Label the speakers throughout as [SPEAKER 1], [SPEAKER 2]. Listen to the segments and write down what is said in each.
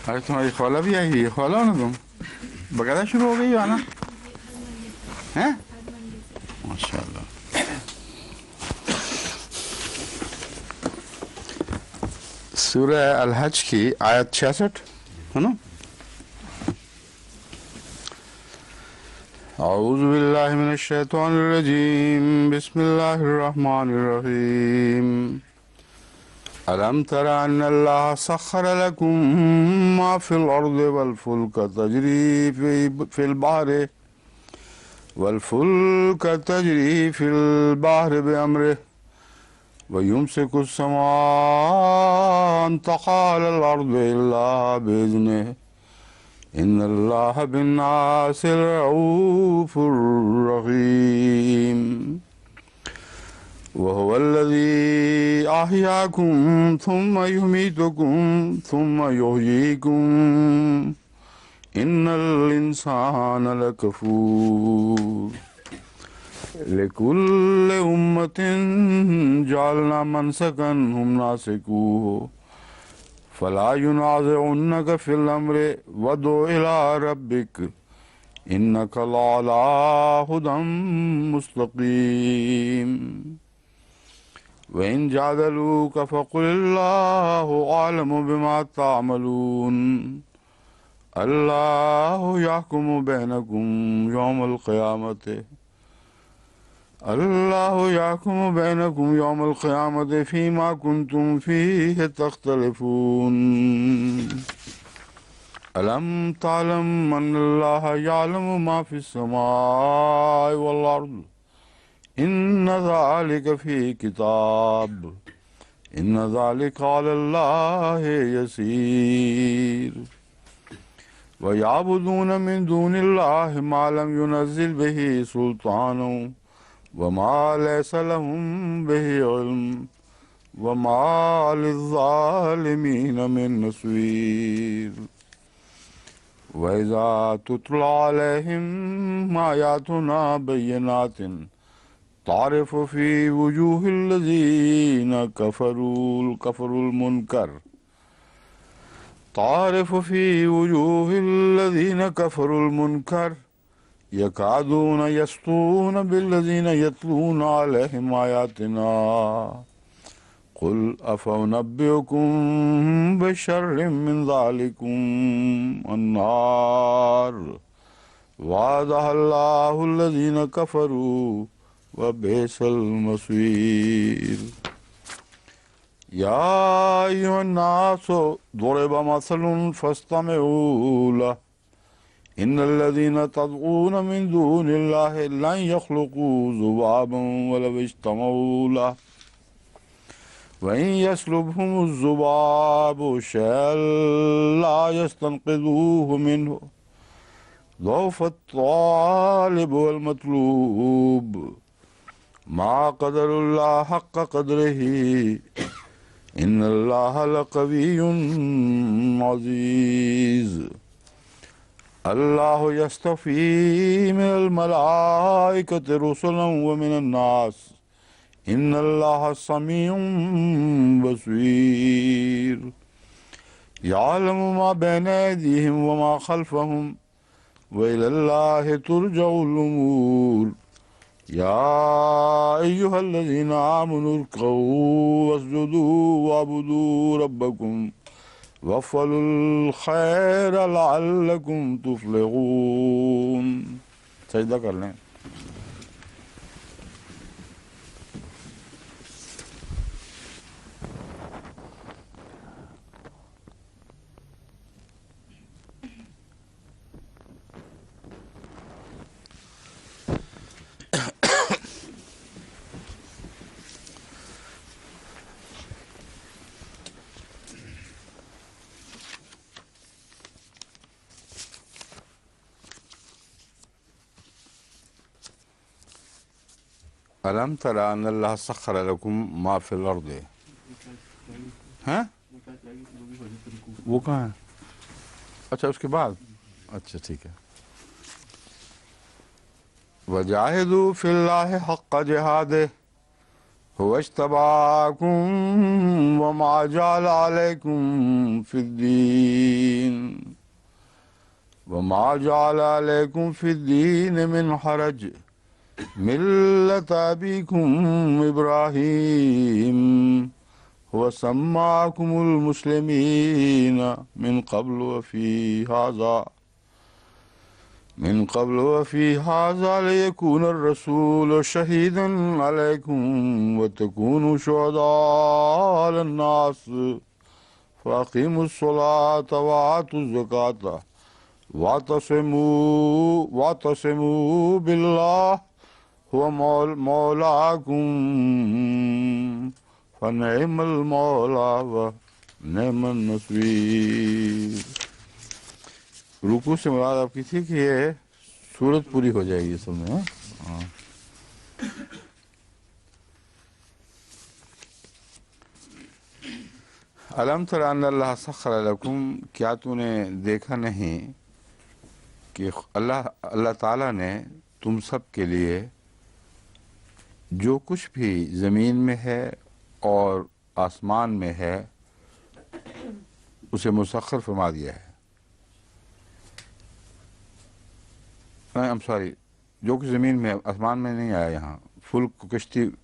[SPEAKER 1] ارے تمہاری خالہ بھی آئی ہوئی ہے، خالہ ہو نا تم؟ بقاعدہ شروع ہو گئی آنا ہیں؟ ماشاء اللہ. سورہ الحج کی آیت 66 ہے نا. اعوذ باللہ من الشیطان الرجیم، بسم اللہ الرحمن الرحیم. ألم تر أن الله سخر لكم ما في الأرض والفلك تجري في البحر بأمره ويمسك السماء أن تقع على الأرض إلا بإذنه إن الله بالناس لرؤوف رحيم. وهو الذي أحياكم ثم يميتكم ثم يحييكم إن الإنسان لكفور. لكل أمة جعلنا منسكا هم ناسكوه فلا ينازعنك في الأمر وادع إلى ربك إنك لعلى هدى مستقيم. وإن جادلوك فقل الله أعلم بما تعملون الله يحكم بينكم يوم القيامة فيما كنتم فيه تختلفون. ألم تعلم أن الله يعلم ما في السماء والأرض إن ذلك في كتاب إن ذلك على الله يسير. ويعبدون من دون الله ما لم ينزل به سلطانا وما ليس لهم به علم وما للظالمين من نصير. وإذا تتلى عليهم آياتنا بينات تعرف في وجوه الذين كفروا المنكر يكادون يسطون بالذين يتلون عليهم آياتنا قل أفأنبئكم بشر من ذلكم النار وعدها الله الذين كفروا وبئس المصير. يا أيها الناس ضرب مثل فاستمعوا له إن الذين تدعون من دون الله لن يخلقوا ذبابا ولو اجتمعوا له وإن يسلبهم الذباب شيئا لا يستنقذوه منه ضعف الطالب والمطلوب ما قدر الله حق قدره إن الله لقوي عزيز. الله يصطفي من الملائكة رسلا ومن الناس إن الله سميع بصير. يعلم ما بين أيديهم وما خلفهم وإلى الله ترجع الأمور. يا أيها الذين آمنوا اركعوا واسجدوا واعبدوا ربكم وافعلوا الخير لعلكم تفلحون. سجدہ کر لیں. ألم تر أن الله سخر لكم ما في الأرض. ہاں وہ کہاں ہے؟ اچھا اس کے بعد، اچھا ٹھیک ہے. وجاہدوا فی اللہ حق جہادہ هو اجتباکم وما جعل عليكم في الدين من حرج ملة أبيكم إبراهيم هو سماكم المسلمين من قبل وفي هذا ليكون الرسول شهيدا عليكم وتكونوا شهداء على الناس فأقيموا الصلاة وآتوا الزكاة واعتصموا بالله هو مولاكم فنعم المولى ونعم النصير. رکوع سے مراد آپ کی تھی کہ یہ صورت پوری ہو جائے گی اصل میں. ہاں الم تر ان اللہ سخر لکم، کیا تو نے دیکھا نہیں کہ اللہ تعالیٰ نے تم سب کے لیے جو کچھ بھی زمین میں ہے اور آسمان میں ہے اسے مسخر فرما دیا ہے. جو کچھ زمین میں آسمان میں نہیں آیا، یہاں فلک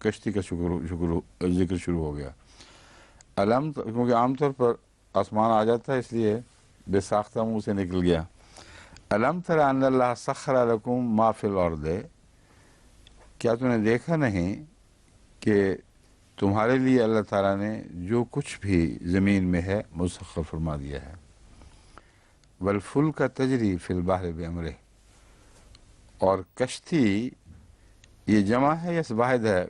[SPEAKER 1] کشتی کا ذکر شروع ہو گیا. کیونکہ عام طور پر آسمان آ جاتا ہے اس لیے بے ساختہ منہ سے نکل گیا. الم تر ان اللہ سخر لکم ما فی الارض، کیا تو نے دیکھا نہیں کہ تمہارے لیے اللہ تعالیٰ نے جو کچھ بھی زمین میں ہے مسخر فرما دیا ہے. والفلک تجری فی البحر بامرہ، اور کشتی یہ جمع ہے یا واحد ہے؟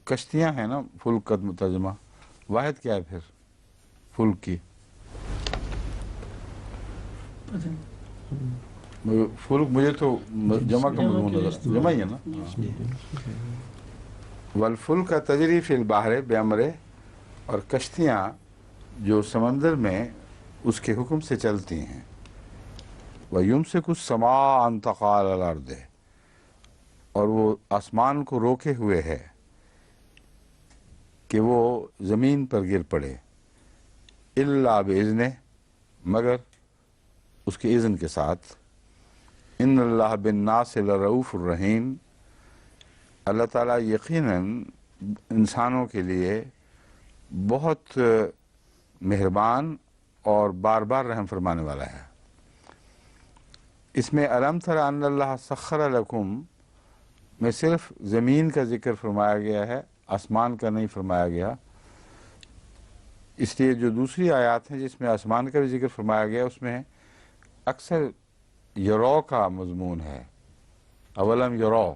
[SPEAKER 1] کشتیاں ہیں نا، فلک کا ترجمہ. واحد کیا ہے پھر فلک کی؟ فلک مجھے تو جمع کا مضمون نظر، جمع ہی ہے نا. والفلک تجری فی البحر بامرہ، اور کشتیاں جو سمندر میں اس کے حکم سے چلتی ہیں. وَيُمْسِكُ السَّمَاءَ أَن تَقَعَ عَلَى الْأَرْضِ، اور وہ آسمان کو روکے ہوئے ہے کہ وہ زمین پر گر پڑے. إِلَّا بِإِذْنِهِ، مگر اس کے اذن کے ساتھ. إِنَّ اللَّهَ بِالنَّاسِ لَرَءُوفٌ رَحِيمٌ، اللہ تعالیٰ یقیناً انسانوں کے لیے بہت مہربان اور بار بار رحم فرمانے والا ہے. اس میں الم تر ان اللہ سخر لکم میں صرف زمین کا ذکر فرمایا گیا ہے، آسمان کا نہیں فرمایا گیا. اس لیے جو دوسری آیات ہیں جس میں آسمان کا بھی ذکر فرمایا گیا اس میں اکثر یرو کا مضمون ہے، اولم یرو.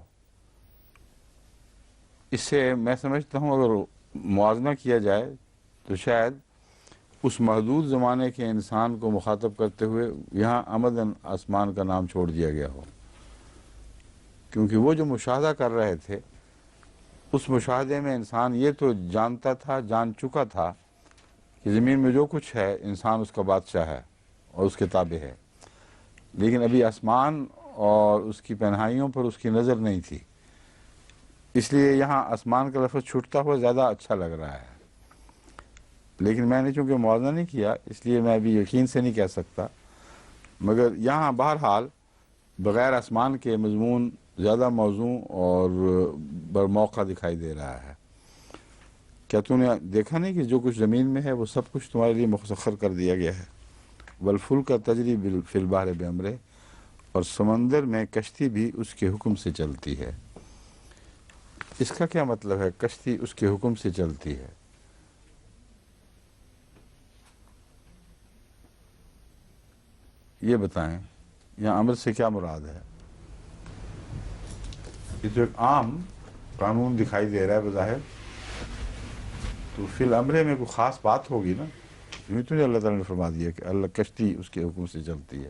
[SPEAKER 1] اس سے میں سمجھتا ہوں اگر موازنہ کیا جائے تو شاید اس محدود زمانے کے انسان کو مخاطب کرتے ہوئے یہاں عمداً آسمان کا نام چھوڑ دیا گیا ہو، کیونکہ وہ جو مشاہدہ کر رہے تھے اس مشاہدے میں انسان یہ تو جانتا تھا، جان چکا تھا کہ زمین میں جو کچھ ہے انسان اس کا بادشاہ ہے اور اس کے تابع ہے، لیکن ابھی آسمان اور اس کی پنہائیوں پر اس کی نظر نہیں تھی. اس لیے یہاں آسمان کا لفظ چھوٹتا ہوا زیادہ اچھا لگ رہا ہے. لیکن میں نے چونکہ موازنہ نہیں کیا اس لیے میں ابھی یقین سے نہیں کہہ سکتا، مگر یہاں بہرحال بغیر آسمان کے مضمون زیادہ موزوں اور برموقع دکھائی دے رہا ہے. کیا تو نے دیکھا نہیں کہ جو کچھ زمین میں ہے وہ سب کچھ تمہارے لیے مسخر کر دیا گیا ہے. والفلک تجری فی البحر بامرہ، اور سمندر میں کشتی بھی اس کے حکم سے چلتی ہے. اس کا کیا مطلب ہے کشتی اس کے حکم سے چلتی ہے؟ یہ بتائیں یہاں امر سے کیا مراد ہے؟ یہ تو ایک عام قانون دکھائی دے رہا ہے بظاہر، تو فی الامر میں کوئی خاص بات ہوگی نا. یوں تو نہیں اللہ تعالیٰ نے فرما دیا کہ اللہ کشتی اس کے حکم سے چلتی ہے.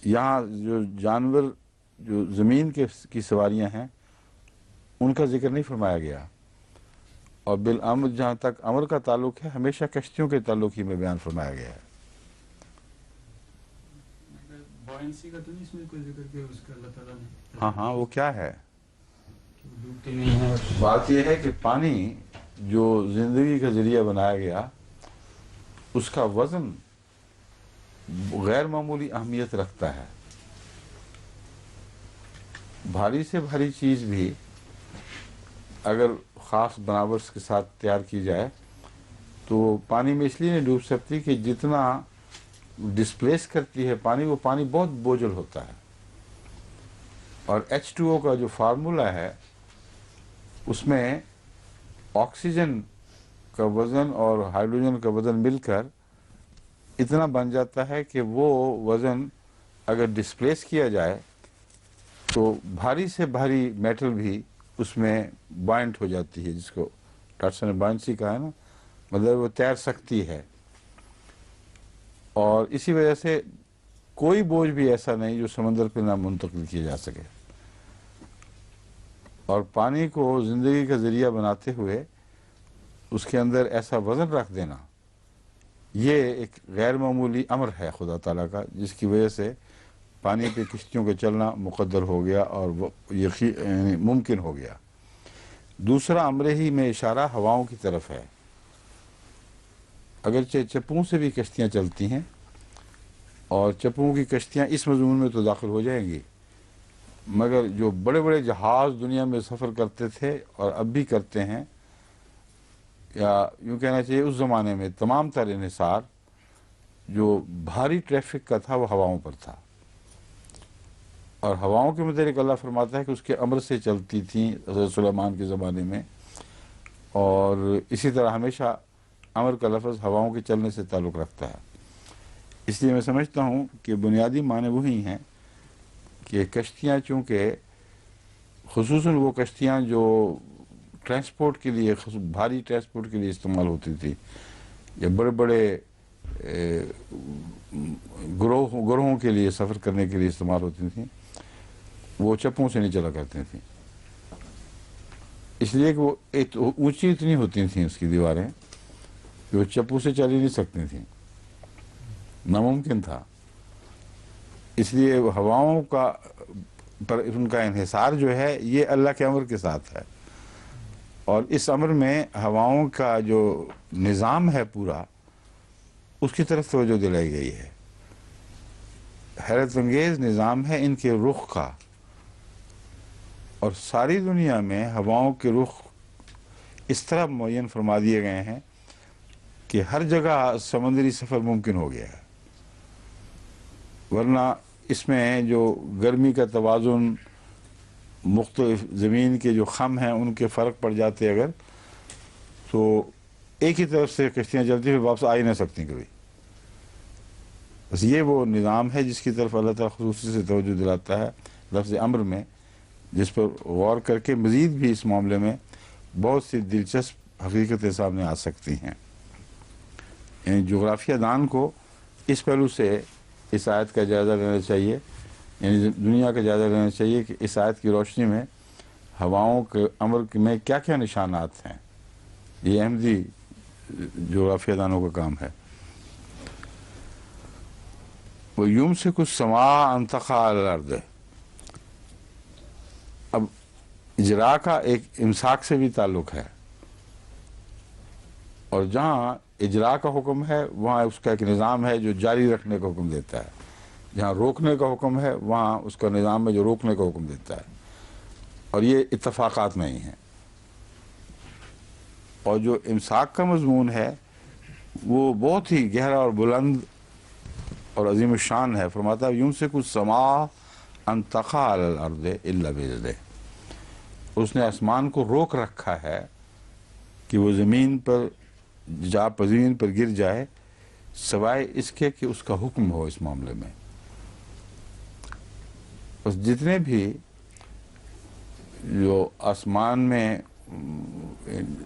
[SPEAKER 1] یہاں جو جانور جو زمین کی سواریاں ہیں ان کا ذکر نہیں فرمایا گیا، اور بالامر جہاں تک امر کا تعلق ہے ہمیشہ کشتیوں کے تعلق ہی میں بیان فرمایا گیا ہے.
[SPEAKER 2] بوئنسی کا تو نہیں اس میں کوئی ذکر کیا اس کا اللہ تعالیٰ نے؟
[SPEAKER 1] ہاں وہ کیا ہے؟
[SPEAKER 2] ڈوبتی نہیں ہے.
[SPEAKER 1] بات یہ ہے کہ پانی
[SPEAKER 3] جو زندگی کا ذریعہ بنایا گیا اس کا وزن غیر معمولی اہمیت رکھتا ہے. بھاری سے بھاری چیز بھی اگر خاص بناوٹ کے ساتھ تیار کی جائے تو پانی میں اس لیے نہیں ڈوب سکتی کہ جتنا ڈسپلیس کرتی ہے پانی، وہ پانی بہت بوجھل ہوتا ہے. اور H2O کا جو فارمولا ہے اس میں آکسیجن کا وزن اور ہائیڈروجن کا وزن مل کر اتنا بن جاتا ہے کہ وہ وزن اگر ڈسپلیس کیا جائے تو بھاری سے بھاری میٹل بھی اس میں بائنڈ ہو جاتی ہے، جس کو ڈاکٹر صاحب نے بائنسی کہا ہے نا، مطلب وہ تیر سکتی ہے. اور اسی وجہ سے کوئی بوجھ بھی ایسا نہیں جو سمندر پہ نہ منتقل کیا جا سکے. اور پانی کو زندگی کا ذریعہ بناتے ہوئے اس کے اندر ایسا وزن رکھ دینا، یہ ایک غیر معمولی امر ہے خدا تعالیٰ کا، جس کی وجہ سے پانی پہ کشتیوں کا چلنا مقدر ہو گیا اور یعنی ممکن ہو گیا. دوسرا امر ہی میں اشارہ ہواؤں کی طرف ہے. اگرچہ چپوں سے بھی کشتیاں چلتی ہیں، اور چپوں کی کشتیاں اس مضمون میں تو داخل ہو جائیں گی، مگر جو بڑے بڑے جہاز دنیا میں سفر کرتے تھے اور اب بھی کرتے ہیں، یا یوں کہنا چاہیے اس زمانے میں تمام تر انحصار جو بھاری ٹریفک کا تھا وہ ہواؤں پر تھا. اور ہواؤں کے متعلق اللہ فرماتا ہے کہ اس کے امر سے چلتی تھیں حضرت سلیمان کے زمانے میں. اور اسی طرح ہمیشہ امر کا لفظ ہواؤں کے چلنے سے تعلق رکھتا ہے. اس لیے میں سمجھتا ہوں کہ بنیادی معنی وہی ہیں کہ کشتیاں، چونکہ خصوصاً وہ کشتیاں جو ٹرانسپورٹ کے لیے، بھاری ٹرانسپورٹ کے لیے استعمال ہوتی تھی، یا بڑے بڑے گروہوں کے لیے سفر کرنے کے لیے استعمال ہوتی تھیں، وہ چپوں سے نہیں چلا کرتی تھیں. اس لیے کہ وہ اونچی اتنی ہوتی تھیں اس کی دیواریں کہ وہ چپوں سے چل ہی نہیں سکتی تھیں، ناممکن تھا. اس لیے ہواؤں کا پر ان کا انحصار جو ہے یہ اللہ کے امر کے ساتھ ہے. اور اس امر میں ہواؤں کا جو نظام ہے پورا، اس کی طرف توجہ دلائی گئی ہے. حیرت انگیز نظام ہے ان کے رخ کا. اور ساری دنیا میں ہواؤں کے رخ اس طرح معین فرما دیے گئے ہیں کہ ہر جگہ سمندری سفر ممکن ہو گیا ہے. ورنہ اس میں جو گرمی کا توازن، مختلف زمین کے جو خم ہیں ان کے فرق پڑ جاتے اگر، تو ایک ہی طرف سے کشتیاں چلتی پھر واپس آ ہی نہ سکتی کبھی. بس یہ وہ نظام ہے جس کی طرف اللہ تعالیٰ خصوصی سے توجہ دلاتا ہے لفظ امر میں، جس پر غور کر کے مزید بھی اس معاملے میں بہت سی دلچسپ حقیقتیں سامنے آ سکتی ہیں. یعنی جغرافیہ دان کو اس پہلو سے اس آیت کا جائزہ لینا چاہیے، یعنی دنیا کا جائزہ لینا چاہیے کہ اس آیت کی روشنی میں ہواؤں کے امر میں کیا کیا نشانات ہیں. یہ احمدی جغرافیہ دانوں کا کام ہے. وَيُمْسِكُ السَّمَاءَ أَن تَقَعَ عَلَى الْأَرْضِ. اب اجرا کا ایک امساک سے بھی تعلق ہے، اور جہاں اجرا کا حکم ہے وہاں اس کا ایک نظام ہے جو جاری رکھنے کا حکم دیتا ہے. جہاں روکنے کا حکم ہے وہاں اس کا نظام ہے جو روکنے کا حکم دیتا ہے. اور یہ اتفاقات نہیں ہیں. اور جو امساک کا مضمون ہے وہ بہت ہی گہرا اور بلند اور عظیم الشان ہے. فرماتا ہے یمسک السماء ان تقع علی الارض الا باذنہ. اس نے آسمان کو روک رکھا ہے کہ وہ زمین پر زمین پر گر جائے سوائے اس کے کہ اس کا حکم ہو اس معاملے میں. بس جتنے بھی جو آسمان میں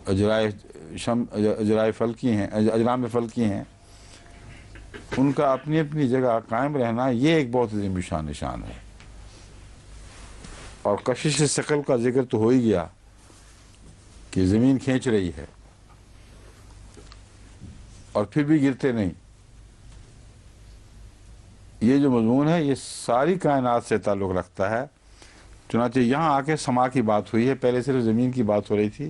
[SPEAKER 3] اجرائے فلکی ہیں، اجرام فلکی ہیں، ان کا اپنی اپنی جگہ قائم رہنا یہ ایک بہت عظیم شان نشان ہے. اور کشش ثقل کا ذکر تو ہو ہی گیا کہ زمین کھینچ رہی ہے اور پھر بھی گرتے نہیں. یہ جو مضمون ہے یہ ساری کائنات سے تعلق رکھتا ہے. چنانچہ یہاں آ کے سما کی بات ہوئی ہے، پہلے صرف زمین کی بات ہو رہی تھی،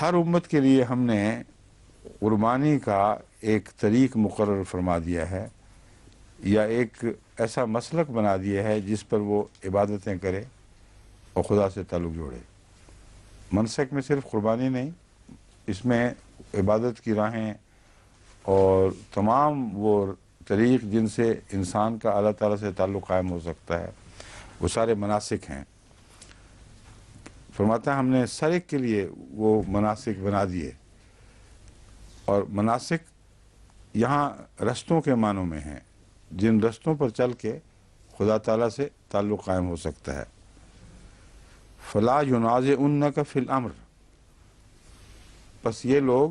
[SPEAKER 3] ہر امت کے لیے ہم نے قربانی کا ایک طریق مقرر فرما دیا ہے یا ایک ایسا مسلک بنا دیا ہے جس پر وہ عبادتیں کرے اور خدا سے تعلق جوڑے۔ منسک میں صرف قربانی نہیں، اس میں عبادت کی راہیں اور تمام وہ طریق جن سے انسان کا اللہ تعالیٰ سے تعلق قائم ہو سکتا ہے وہ سارے مناسک ہیں۔ فرماتا ہے ہم نے سر ایک کے لیے وہ مناسک بنا دیے، اور مناسک یہاں رستوں کے معنوں میں ہیں، جن رستوں پر چل کے خدا تعالیٰ سے تعلق قائم ہو سکتا ہے۔ فلا ینازعنک فی الامر، بس یہ لوگ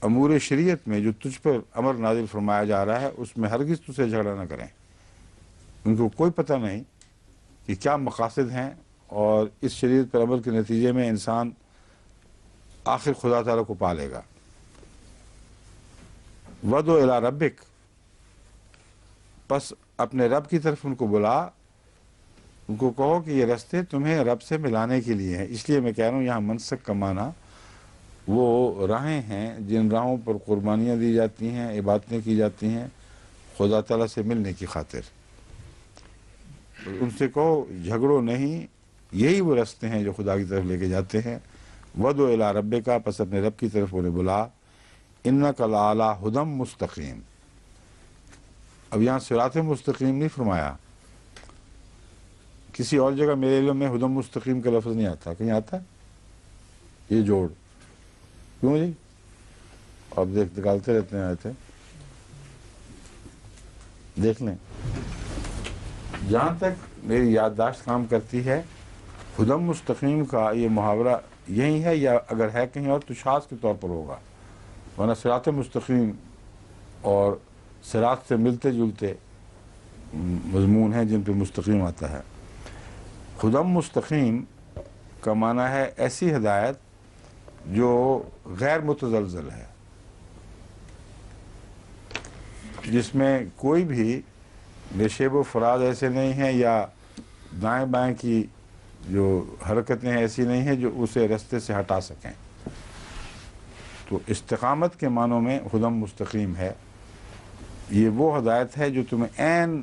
[SPEAKER 3] امور شریعت میں جو تجھ پر امر نازل فرمایا جا رہا ہے اس میں ہرگز تجھ سے جھگڑا نہ کریں۔ ان کو کوئی پتہ نہیں کہ کیا مقاصد ہیں، اور اس شریعت پر عمل کے نتیجے میں انسان آخر خدا تعالیٰ کو پا لے گا۔ وَدْعُ إِلَىٰ رَبِّكَ، پس اپنے رب کی طرف ان کو بلا، ان کو کہو کہ یہ رستے تمہیں رب سے ملانے کے لیے ہیں۔ اس لیے میں کہہ رہا ہوں یہاں منسک کا معنی وہ راہیں ہیں جن راہوں پر قربانیاں دی جاتی ہیں، عبادتیں کی جاتی ہیں خدا تعالیٰ سے ملنے کی خاطر۔ ان سے کہو جھگڑو نہیں، یہی وہ رستے ہیں جو خدا کی طرف لے کے جاتے ہیں۔ وَدْعُ إِلَىٰ رَبِّكَ، پس اپنے رب کی طرف انہیں بلا۔ إِنَّكَ لَعَلَىٰ هُدًى مُسْتَقِيمٍ، اب یہاں صراط مستقیم نہیں فرمایا، کسی اور جگہ میرے علم میں ہدم مستقیم کا لفظ نہیں آتا، کہیں آتا ہے یہ جوڑ؟ کیوں جی؟ آپ نکالتے رہتے ہیں آیتیں، دیکھ لیں۔ جہاں تک میری یادداشت کام کرتی ہے ہدم مستقیم کا یہ محاورہ یہی ہے، یا اگر ہے کہیں اور تو شاذ کے طور پر ہوگا، ورنہ صراط مستقیم اور صراط سے ملتے جلتے مضمون ہیں جن پہ مستقیم آتا ہے۔ ہدم مستقیم کا معنی ہے ایسی ہدایت جو غیر متزلزل ہے، جس میں کوئی بھی نشیب و فراز ایسے نہیں ہیں یا دائیں بائیں کی جو حرکتیں ایسی نہیں ہیں جو اسے رستے سے ہٹا سکیں۔ تو استقامت کے معنوں میں ہدم مستقیم ہے، یہ وہ ہدایت ہے جو تمہیں عین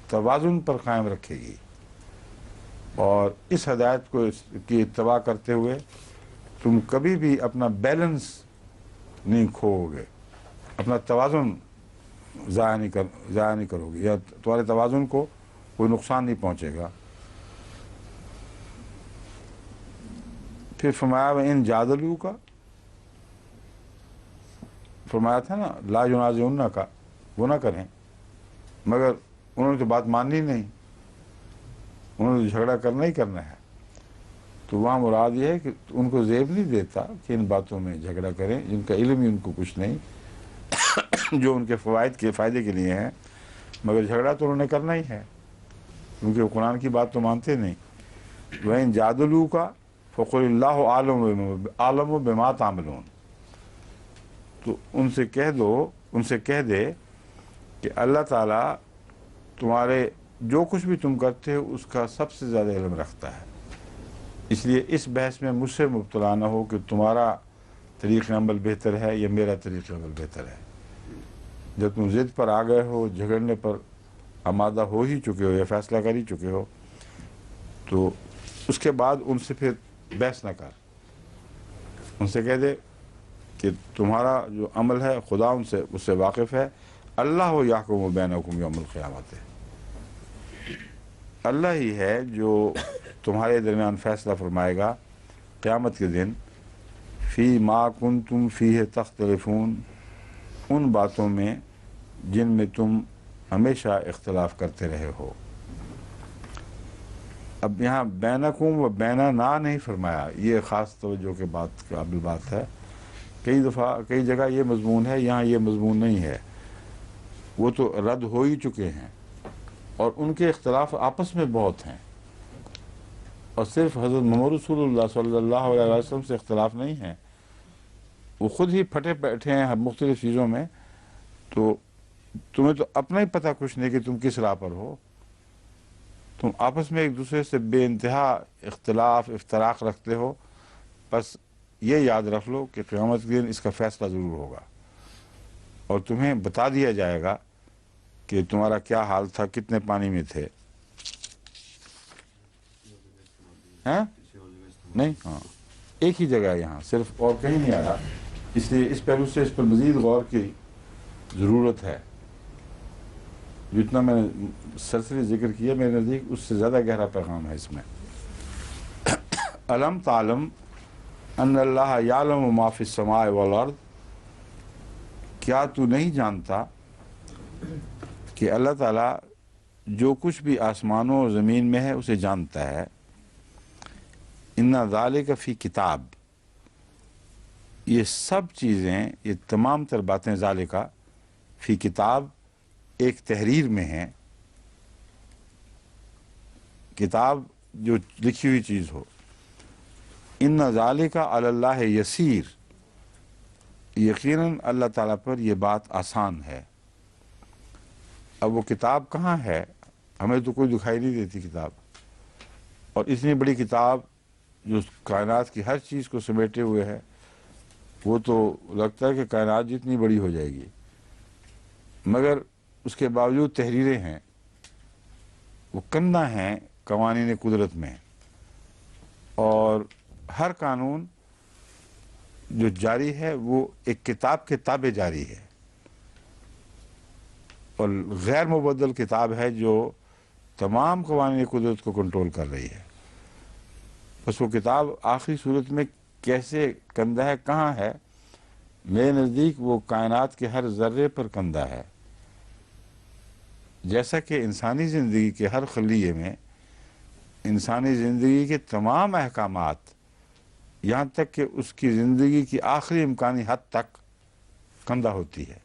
[SPEAKER 3] توازن پر قائم رکھے گی، اور اس ہدایت کو کی اتباع کرتے ہوئے تم کبھی بھی اپنا بیلنس نہیں کھوؤ گے، اپنا توازن ضائع نہیں کرو گے، یا تمہارے توازن کو کوئی نقصان نہیں پہنچے گا۔ پھر فرمایا وَإِن جَادَلُوكَ، فرمایا تھا نا لا ينازعنک کا، وہ نہ کریں، مگر انہوں نے تو بات ماننی نہیں، انہوں نے جھگڑا کرنا ہی کرنا ہے۔ تو وہاں مراد یہ ہے کہ ان کو زیب نہیں دیتا کہ ان باتوں میں جھگڑا کریں جن کا علم ہی ان کو کچھ نہیں، جو ان کے فائدے کے لیے ہیں، مگر جھگڑا تو انہوں نے کرنا ہی ہے کیونکہ وہ قرآن کی بات تو مانتے نہیں۔ وَإِن جَادَلُوكَ فَقُلِ اللَّهُ أَعْلَمُ بِمَا تَعْمَلُونَ، تو ان سے کہہ دے کہ اللہ تعالیٰ تمہارے جو کچھ بھی تم کرتے ہو اس کا سب سے زیادہ علم رکھتا ہے، اس لیے اس بحث میں مجھ سے مبتلا نہ ہو کہ تمہارا طریق عمل بہتر ہے یا میرا طریق عمل بہتر ہے۔ جب تم ضد پر آ گئے ہو، جھگڑنے پر آمادہ ہو ہی چکے ہو یا فیصلہ کر ہی چکے ہو، تو اس کے بعد ان سے پھر بحث نہ کر، ان سے کہہ دے کہ تمہارا جو عمل ہے خدا اس سے واقف ہے۔ اللہ یحکم بینکم یوم القیامت، اللہ ہی ہے جو تمہارے درمیان فیصلہ فرمائے گا قیامت کے دن، فی ما کنتم فیہ تختلفون، ان باتوں میں جن میں تم ہمیشہ اختلاف کرتے رہے ہو۔ اب یہاں بینکم و بیننا نہیں فرمایا، یہ خاص توجہ کے بات قابل بات ہے، کئی جگہ یہ مضمون ہے، یہاں یہ مضمون نہیں ہے، وہ تو رد ہو ہی چکے ہیں، اور ان کے اختلاف آپس میں بہت ہیں، اور صرف حضرت محمد رسول اللہ صلی اللہ علیہ وسلم سے اختلاف نہیں ہے، وہ خود ہی پھٹے بیٹھے ہیں مختلف چیزوں میں، تو تمہیں تو اپنا ہی پتہ کچھ نہیں کہ تم کس راہ پر ہو، تم آپس میں ایک دوسرے سے بے انتہا اختلاف افتراق رکھتے ہو، بس یہ یاد رکھ لو کہ قیامت کے دن اس کا فیصلہ ضرور ہوگا اور تمہیں بتا دیا جائے گا کہ تمہارا کیا حال تھا، کتنے پانی میں تھے. ہاں نہیں، ہاں ایک ہی جگہ ہے یہاں، صرف اور کہیں نہیں آ رہا. اس لیے اس پہلو سے اس پر مزید غور کی ضرورت ہے. جتنا میں نے سلسلے ذکر کیا میرے نزدیک اس سے زیادہ گہرا پیغام ہے اس میں. الم تعلم ان اللہ یعلم ما فی السماء والارض، کیا تو نہیں جانتا کہ اللہ تعالیٰ جو کچھ بھی آسمانوں اور زمین میں ہے اسے جانتا ہے. ان ذالک فی کتاب، یہ سب چیزیں، یہ تمام تر باتیں ذالکہ فی کتاب ایک تحریر میں ہیں. کتاب جو لکھی ہوئی چیز ہو. ان ذالکہ علی اللہ یسیر، یقیناً اللہ تعالیٰ پر یہ بات آسان ہے. اب وہ کتاب کہاں ہے؟ ہمیں تو کوئی دکھائی نہیں دیتی کتاب. اور اتنی بڑی کتاب جو کائنات کی ہر چیز کو سمیٹے ہوئے ہے، وہ تو لگتا ہے کہ کائنات جتنی بڑی ہو جائے گی، مگر اس کے باوجود تحریریں ہیں، وہ کندہ ہیں قوانین قدرت میں. اور ہر قانون جو جاری ہے وہ ایک کتاب کے تابع جاری ہے، اور غیر مبدل کتاب ہے جو تمام قوانین قدرت کو کنٹرول کر رہی ہے. بس وہ کتاب آخری صورت میں کیسے کندہ ہے، کہاں ہے؟ میرے نزدیک وہ کائنات کے ہر ذرے پر کندہ ہے. جیسا کہ انسانی زندگی کے ہر خلیے میں انسانی زندگی کے تمام احکامات، یہاں تک کہ اس کی زندگی کی آخری امکانی حد تک کندہ ہوتی ہے.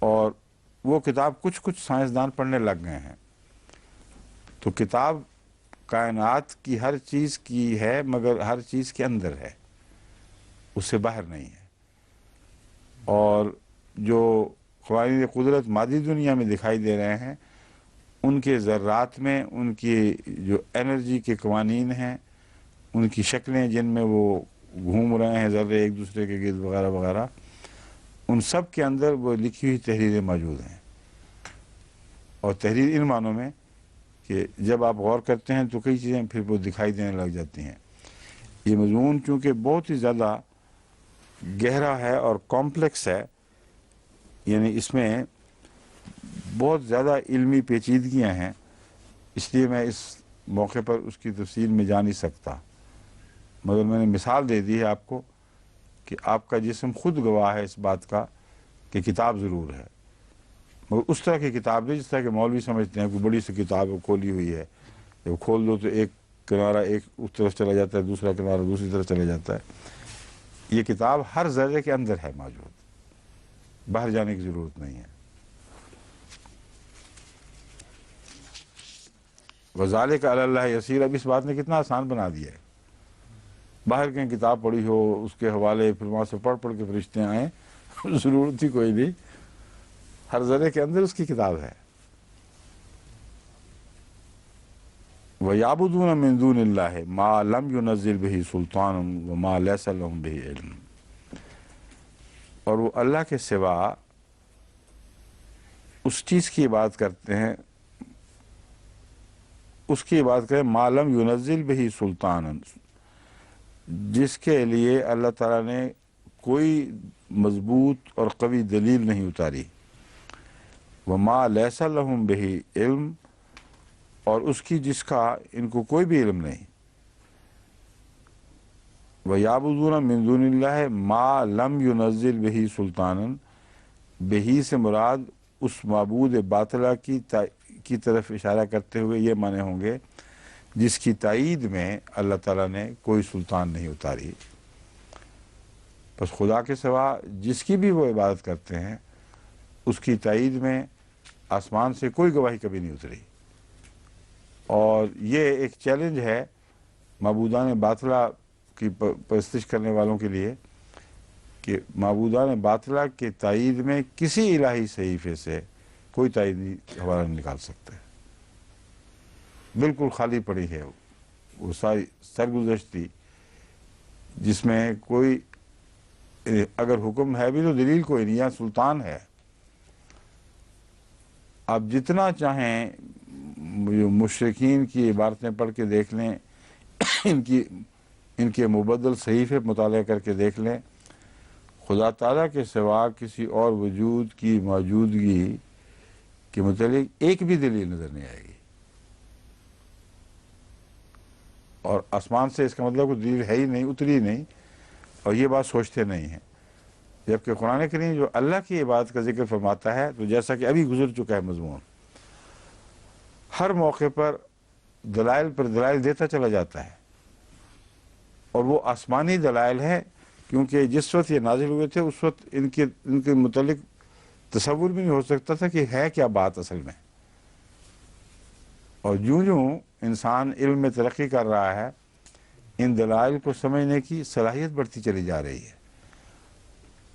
[SPEAKER 3] اور وہ کتاب کچھ سائنسدان پڑھنے لگ گئے ہیں. تو کتاب کائنات کی ہر چیز کی ہے، مگر ہر چیز کے اندر ہے، اس سے باہر نہیں ہے. اور جو قوانین قدرت مادی دنیا میں دکھائی دے رہے ہیں، ان کے ذرات میں ان کی جو انرجی کے قوانین ہیں، ان کی شکلیں جن میں وہ گھوم رہے ہیں ذرے ایک دوسرے کے گرد وغیرہ وغیرہ، ان سب کے اندر وہ لکھی ہوئی تحریریں موجود ہیں. اور تحریر ان معنوں میں کہ جب آپ غور کرتے ہیں تو کئی چیزیں پھر وہ دکھائی دینے لگ جاتی ہیں. یہ مضمون چونکہ بہت ہی زیادہ گہرا ہے اور کمپلیکس ہے، یعنی اس میں بہت زیادہ علمی پیچیدگیاں ہیں، اس لیے میں اس موقع پر اس کی تفصیل میں جا نہیں سکتا. مگر میں نے مثال دے دی ہے آپ کو کہ آپ کا جسم خود گواہ ہے اس بات کا کہ کتاب ضرور ہے، مگر اس طرح کی کتاب نہیں جس طرح کہ مولوی سمجھتے ہیں کوئی بڑی سی کتاب کھولی ہوئی ہے، جب کھول دو تو ایک کنارہ ایک اس طرف چلا جاتا ہے، دوسرا کنارہ دوسری طرف چلا جاتا ہے. یہ کتاب ہر ذرے کے اندر ہے موجود، باہر جانے کی ضرورت نہیں ہے. وذالک علی اللہ یسیر، اب اس بات نے کتنا آسان بنا دیا ہے. باہر کہیں کتاب پڑھی ہو، اس کے حوالے پھر وہاں سے پڑھ کے فرشتے آئیں، ضرورت ہی کوئی نہیں، ہر ذرے کے اندر اس کی کتاب ہے. وَيَعْبُدُونَ مِن دُونِ اللَّهِ مَا لَمْ يُنَزِّلْ بِهِ سُلْطَانٌ وَمَا لَيْسَ لَهُم بِهِ عِلْمٌ، اور وہ اللہ کے سوا اس چیز کی عبادت کرتے ہیں، اس کی عبادت کریں مَا لَمْ يُنَزِّلْ بِهِ سُلْطَانٌ، جس کے لیے اللہ تعالیٰ نے کوئی مضبوط اور قوی دلیل نہیں اتاری. وَمَا لَيْسَ لَهُم بِهِ عِلْمٌ، اور اس کی جس کا ان کو کوئی بھی علم نہیں. وَيَعْبُدُونَ مِن دُونِ اللَّهِ مَا لَمْ يُنَزِّلْ بِهِ سُلْطَانًا، بہی سے مراد اس معبود باطلہ کی طرف اشارہ کرتے ہوئے یہ معنی ہوں گے جس کی تائید میں اللہ تعالیٰ نے کوئی سلطان نہیں اتاری. بس خدا کے سوا جس کی بھی وہ عبادت کرتے ہیں اس کی تائید میں آسمان سے کوئی گواہی کبھی نہیں اتری. اور یہ ایک چیلنج ہے معبودان باطلہ کی پرستش کرنے والوں کے لیے کہ معبودان باطلہ کے تائید میں کسی الہی صحیفے سے کوئی تائیدی حوالہ نہیں نکال سکتے. بالکل خالی پڑی ہے وہ ساری سرگزشتی جس میں کوئی اگر حکم ہے بھی تو دلیل کوئی نہیں، یا سلطان ہے. آپ جتنا چاہیں مشرکین کی عبارتیں پڑھ کے دیکھ لیں، ان کے مبدل صحیفے مطالعہ کر کے دیکھ لیں، خدا تعالیٰ کے سوا کسی اور وجود کی موجودگی کے متعلق ایک بھی دلیل نظر نہیں آئے گی. اور آسمان سے اس کا مطلب کوئی دلیل ہے ہی نہیں، اتری نہیں، اور یہ بات سوچتے نہیں ہیں. جبکہ قرآن کریم جو اللہ کی عبادت کا ذکر فرماتا ہے، تو جیسا کہ ابھی گزر چکا ہے مضمون، ہر موقع پر دلائل پر دلائل دیتا چلا جاتا ہے. اور وہ آسمانی دلائل ہیں، کیونکہ جس وقت یہ نازل ہوئے تھے اس وقت ان کے متعلق تصور بھی نہیں ہو سکتا تھا کہ ہے کیا بات اصل میں. اور جوں انسان علم میں ترقی کر رہا ہے، ان دلائل کو سمجھنے کی صلاحیت بڑھتی چلی جا رہی ہے،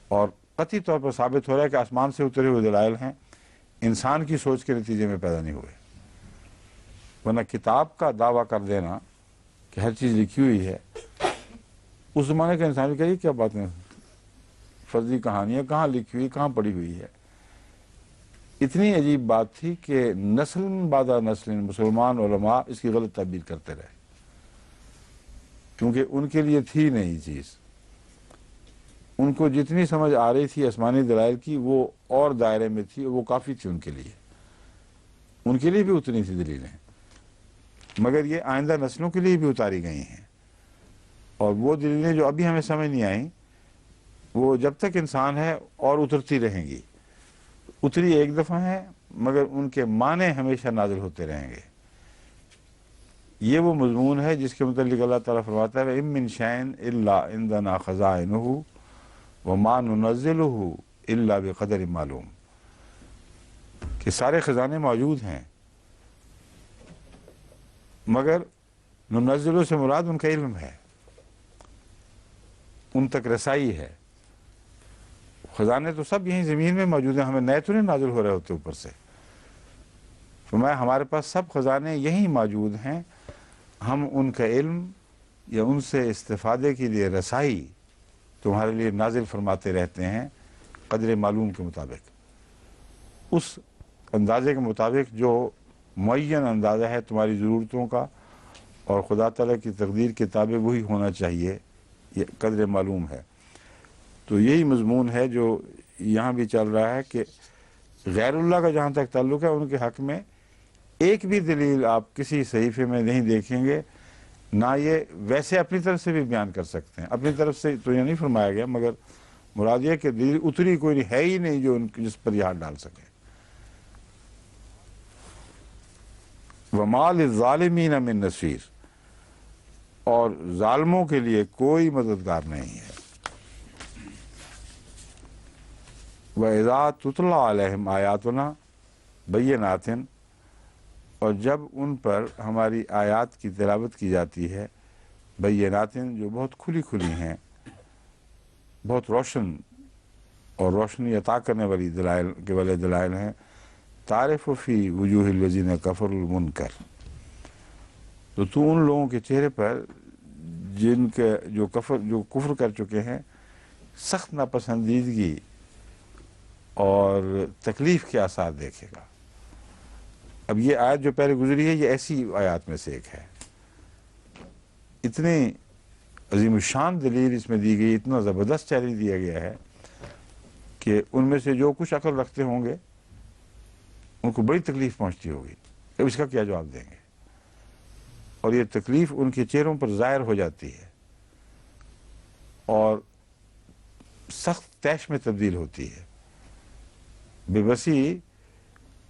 [SPEAKER 3] اور قطعی طور پر ثابت ہو رہا ہے کہ آسمان سے اترے ہوئے دلائل ہیں، انسان کی سوچ کے نتیجے میں پیدا نہیں ہوئے. ورنہ کتاب کا دعویٰ کر دینا کہ ہر چیز لکھی ہوئی ہے، اس زمانے کا انسان بھی کہیے کیا بات ہے، فرضی کہانیاں کہاں لکھی ہوئی، کہاں پڑھی ہوئی ہے. اتنی عجیب بات تھی کہ نسل بعد نسل مسلمان علماء اس کی غلط تعبیر کرتے رہے، کیونکہ ان کے لیے تھی نہیں چیز. ان کو جتنی سمجھ آ رہی تھی آسمانی دلائل کی، وہ اور دائرے میں تھی، وہ کافی تھی ان کے لیے بھی اتنی تھی دلیلیں، مگر یہ آئندہ نسلوں کے لیے بھی اتاری گئی ہیں. اور وہ دلیلیں جو ابھی ہمیں سمجھ نہیں آئیں، وہ جب تک انسان ہے اور اترتی رہیں گی. اتری ایک دفعہ ہیں، مگر ان کے معنی ہمیشہ نازل ہوتے رہیں گے. یہ وہ مضمون ہے جس کے متعلق اللہ تعالیٰ فرماتا ہے وَإِن مِّن شَيْءٍ إِلَّا عِندَنَا خَزَائِنُهُ وَمَا نُنَزِّلُهُ إِلَّا بِقَدَرٍ مَّعْلُومٍ، کہ سارے خزانے موجود ہیں، مگر ننزلو سے مراد ان کا علم ہے، ان تک رسائی ہے. خزانے تو سب یہیں زمین میں موجود ہیں، ہمیں نئے تو نہیں نازل ہو رہے ہوتے اوپر سے. فرمایا ہمارے پاس سب خزانے یہیں موجود ہیں، ہم ان کا علم یا ان سے استفادے کے لیے رسائی تمہارے لیے نازل فرماتے رہتے ہیں قدر معلوم کے مطابق، اس اندازے کے مطابق جو معین اندازہ ہے تمہاری ضرورتوں کا، اور خدا تعالیٰ کی تقدیر کے تابع وہی ہونا چاہیے، یہ قدر معلوم ہے. تو یہی مضمون ہے جو یہاں بھی چل رہا ہے کہ غیر اللہ کا جہاں تک تعلق ہے، ان کے حق میں ایک بھی دلیل آپ کسی صحیفے میں نہیں دیکھیں گے، نہ یہ ویسے اپنی طرف سے بھی بیان کر سکتے ہیں. اپنی طرف سے تو یہ نہیں فرمایا گیا، مگر مراد یہ کہ دلیل اتری کوئی نہیں ہے ہی نہیں جو جس پر یہ ہاتھ ڈال سکے. وَمَا لِلظَّالِمِينَ مِن نَصِيرٍ، اور ظالموں کے لیے کوئی مددگار نہیں ہے. وَإِذَا تُتْلَىٰ عَلَيْهِمْ آيَاتُنَا بَيِّنَاتٍ، اور جب ان پر ہماری آیات کی تلاوت کی جاتی ہے، بیناتن جو بہت کھلی کھلی ہیں، بہت روشن اور روشنی عطا کرنے والی دلائل کے والے دلائل ہیں، تعرف فی وجوہ الذین کفروا المنکر، تو ان لوگوں کے چہرے پر جن کے جو کفر کر چکے ہیں سخت ناپسندیدگی اور تکلیف کے آثار دیکھے گا. اب یہ آیت جو پہلے گزری ہے یہ ایسی آیات میں سے ایک ہے. اتنی عظیم الشان دلیل اس میں دی گئی، اتنا زبردست چیلنج دیا گیا ہے کہ ان میں سے جو کچھ عقل رکھتے ہوں گے ان کو بڑی تکلیف پہنچتی ہوگی، اب اس کا کیا جواب دیں گے. اور یہ تکلیف ان کے چہروں پر ظاہر ہو جاتی ہے اور سخت طیش میں تبدیل ہوتی ہے. بے بسی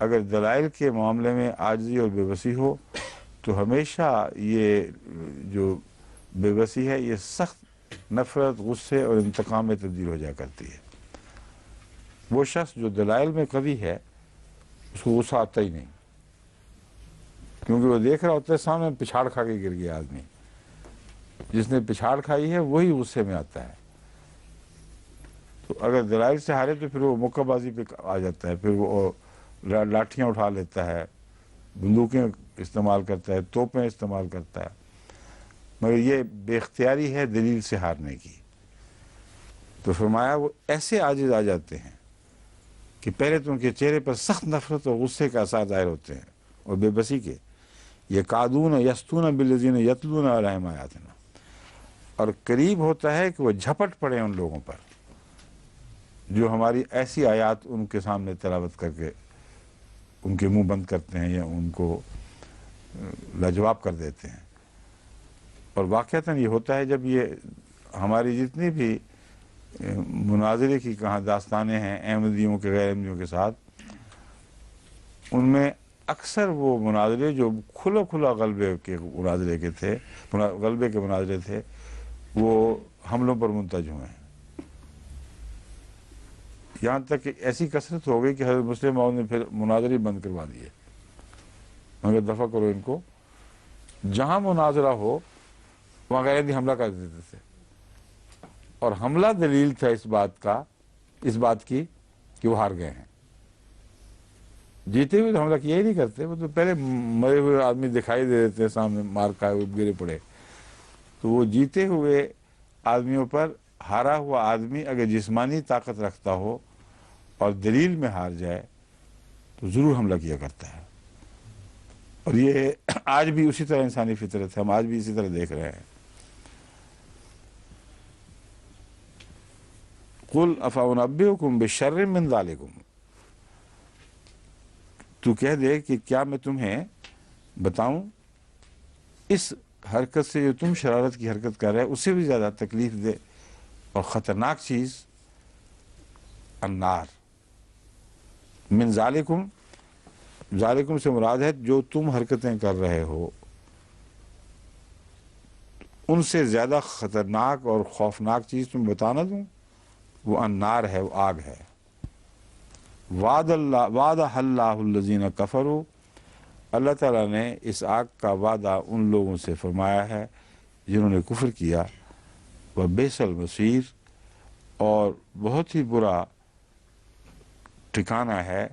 [SPEAKER 3] اگر دلائل کے معاملے میں عاجزی اور بے بسی ہو تو ہمیشہ یہ جو بے بسی ہے یہ سخت نفرت، غصے اور انتقام میں تبدیل ہو جایا کرتی ہے. وہ شخص جو دلائل میں قوی ہے اس کو غصہ آتا ہی نہیں، کیونکہ وہ دیکھ رہا ہوتا ہے سامنے پچھاڑ کھا کے گر گیا آدمی. جس نے پچھاڑ کھائی ہے وہی غصے میں آتا ہے. تو اگر دلائل سے ہارے تو پھر وہ مکہ بازی پہ آ جاتا ہے، پھر وہ لاٹھیاں اٹھا لیتا ہے، بندوقیں استعمال کرتا ہے، توپیں استعمال کرتا ہے. مگر یہ بے اختیاری ہے دلیل سے ہارنے کی. تو فرمایا وہ ایسے عاجز آ جاتے ہیں کہ پہلے تو ان کے چہرے پر سخت نفرت اور غصے کا اثر ظاہر ہوتے ہیں اور بے بسی کے. یہ قادون یستون بالذین یتلون علیہم آیاتنا، اور قریب ہوتا ہے کہ وہ جھپٹ پڑے ان لوگوں پر جو ہماری ایسی آیات ان کے سامنے تلاوت کر کے ان کے منہ بند کرتے ہیں یا ان کو لاجواب کر دیتے ہیں. اور واقعتاً یہ ہوتا ہے جب یہ ہماری جتنی بھی مناظرے کی کہاں داستانیں ہیں احمدیوں کے غیر احمدیوں کے ساتھ، ان میں اکثر وہ مناظرے جو کھلا غلبے کے مناظرے تھے وہ حملوں پر منتج ہوئے ہیں. یہاں تک کہ ایسی کثرت ہو گئی کہ حضرت مسلم موعود نے پھر مناظرے بند کروا دیے، مگر دفع کرو ان کو. جہاں مناظرہ ہو وہاں غیر احمدی حملہ کر دیتے تھے، اور حملہ دلیل تھا اس بات کی کہ وہ ہار گئے ہیں. جیتے ہوئے تو حملہ کیا ہی نہیں کرتے، وہ تو پہلے مرے ہوئے آدمی دکھائی دے دیتے ہیں سامنے، مار کھائے ہوئے گرے پڑے. تو وہ جیتے ہوئے آدمیوں پر ہارا ہوا آدمی اگر جسمانی طاقت رکھتا ہو اور دلیل میں ہار جائے تو ضرور حملہ کیا کرتا ہے. اور یہ آج بھی اسی طرح انسانی فطرت ہے، ہم آج بھی اسی طرح دیکھ رہے ہیں. قل افانبئکم بشر من ذالکم، تو کہہ دے کہ کیا میں تمہیں بتاؤں اس حرکت سے جو تم شرارت کی حرکت کر رہے اس سے بھی زیادہ تکلیف دے اور خطرناک چیز النار. من ذالکم، ذالکم سے مراد ہے جو تم حرکتیں کر رہے ہو ان سے زیادہ خطرناک اور خوفناک چیز تم بتا نہ دوں، وہ النار ہے، وہ آگ ہے. وعدہ اللہ الذین کفروا، اللہ تعالیٰ نے اس آگ کا وعدہ ان لوگوں سے فرمایا ہے جنہوں نے کفر کیا. وبئس المصیر، اور بہت ہی برا ٹھکانہ ہے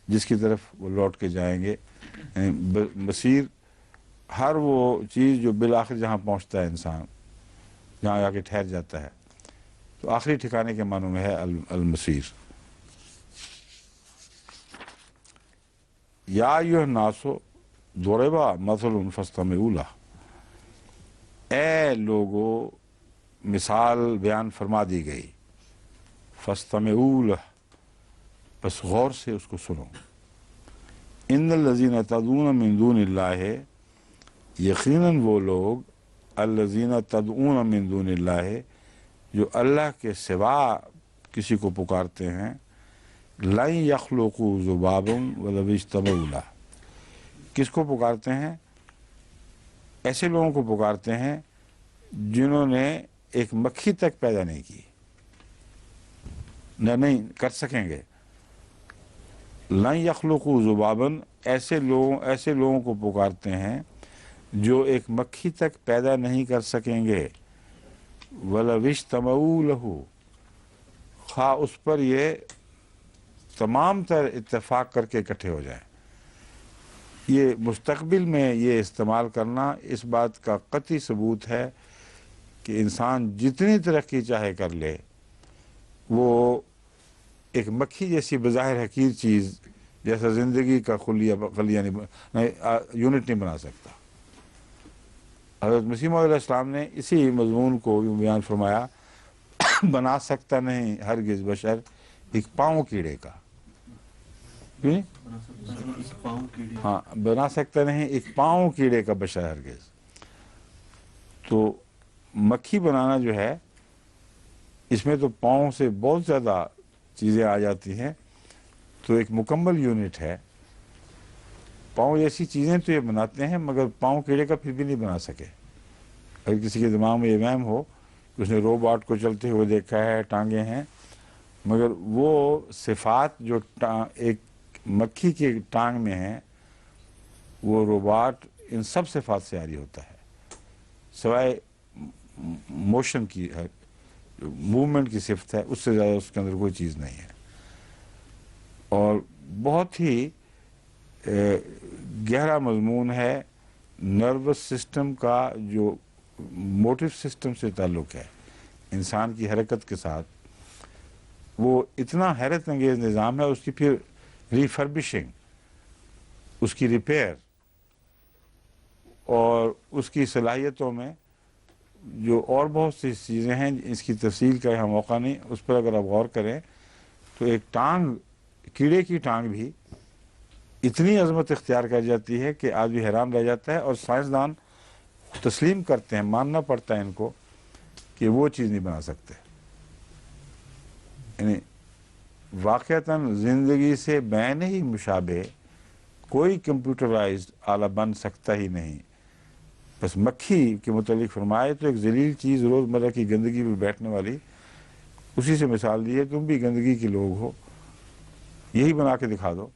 [SPEAKER 3] جس کی طرف وہ لوٹ کے جائیں گے. مصیر ہر وہ چیز جو بالآخر جہاں پہنچتا ہے انسان، جہاں جا کے ٹھہر جاتا ہے، تو آخری ٹھکانے کے معنوں میں ہے المصیر. یا ایھا الناس ضرب مثل فاستمعوا لہ، اے لوگو مثال بیان فرما دی گئی، فاستمعوا لہ، بس غور سے اس کو سنو. ان الذین تدعون من دون اللہ، یقیناً وہ لوگ الذین تدعون من دون اللہ جو اللہ کے سوا کسی کو پکارتے ہیں، لن یخلقوا ذبابا ولو اجتمعوا لہ، کس کو پکارتے ہیں؟ ایسے لوگوں کو پکارتے ہیں جنہوں نے ایک مکھی تک پیدا نہیں کی، نہیں کر سکیں گے. لن یخلقوا ذبابا، ایسے لوگوں کو پکارتے ہیں جو ایک مکھی تک پیدا نہیں کر سکیں گے. ولو اجتمعوا لہ، خواہ اس پر یہ تمام تر اتفاق کر کے اکٹھے ہو جائیں. یہ مستقبل میں یہ استعمال کرنا اس بات کا قطعی ثبوت ہے کہ انسان جتنی ترقی چاہے کر لے، وہ ایک مکھی جیسی بظاہر حقیر چیز جیسا زندگی کا خلیہ یونٹ نہیں بنا سکتا. حضرت مسیح موعود علیہ السلام نے اسی مضمون کو یوں بیان فرمایا، بنا سکتا نہیں ہرگز بشر ایک پاؤں کیڑے کا. ہاں، بنا سکتا نہیں ایک پاؤں کیڑے کا بشر ہرگز. تو مکھی بنانا جو ہے اس میں تو پاؤں سے بہت زیادہ چیزیں آ جاتی ہیں، تو ایک مکمل یونٹ ہے. پاؤں جیسی چیزیں تو یہ بناتے ہیں مگر پاؤں کیڑے کا پھر بھی نہیں بنا سکے. اگر کسی کے دماغ میں یہ وہم ہو کہ اس نے روبوٹ کو چلتے ہوئے دیکھا ہے، ٹانگیں ہیں، مگر وہ صفات جو ایک مکھی کی ٹانگ میں ہیں وہ روبوٹ ان سب صفات سے عاری ہوتا ہے، سوائے موشن کی ہے، موومنٹ کی صفت ہے، اس سے زیادہ اس کے اندر کوئی چیز نہیں ہے. اور بہت ہی گہرا مضمون ہے نروس سسٹم کا جو موٹو سسٹم سے تعلق ہے، انسان کی حرکت کے ساتھ، وہ اتنا حیرت انگیز نظام ہے، اس کی پھر ریفربشنگ، اس کی ریپیئر اور اس کی صلاحیتوں میں جو اور بہت سی چیزیں ہیں، اس کی تفصیل کا یہاں موقع نہیں، اس پر اگر آپ غور کریں تو ایک ٹانگ، کیڑے کی ٹانگ بھی اتنی عظمت اختیار کر جاتی ہے کہ آدمی حیران رہ جاتا ہے، اور سائنسدان تسلیم کرتے ہیں، ماننا پڑتا ہے ان کو کہ وہ چیز نہیں بنا سکتے. یعنی واقعتاً زندگی سے بین ہی مشابہ کوئی کمپیوٹرائزڈ آلہ بن سکتا ہی نہیں. بس مکھی کے متعلق فرمائے تو ایک ذلیل چیز، روزمرہ کی گندگی پہ بیٹھنے والی، اسی سے مثال دی ہے، تم بھی گندگی کے لوگ ہو، یہی بنا کے دکھا دو.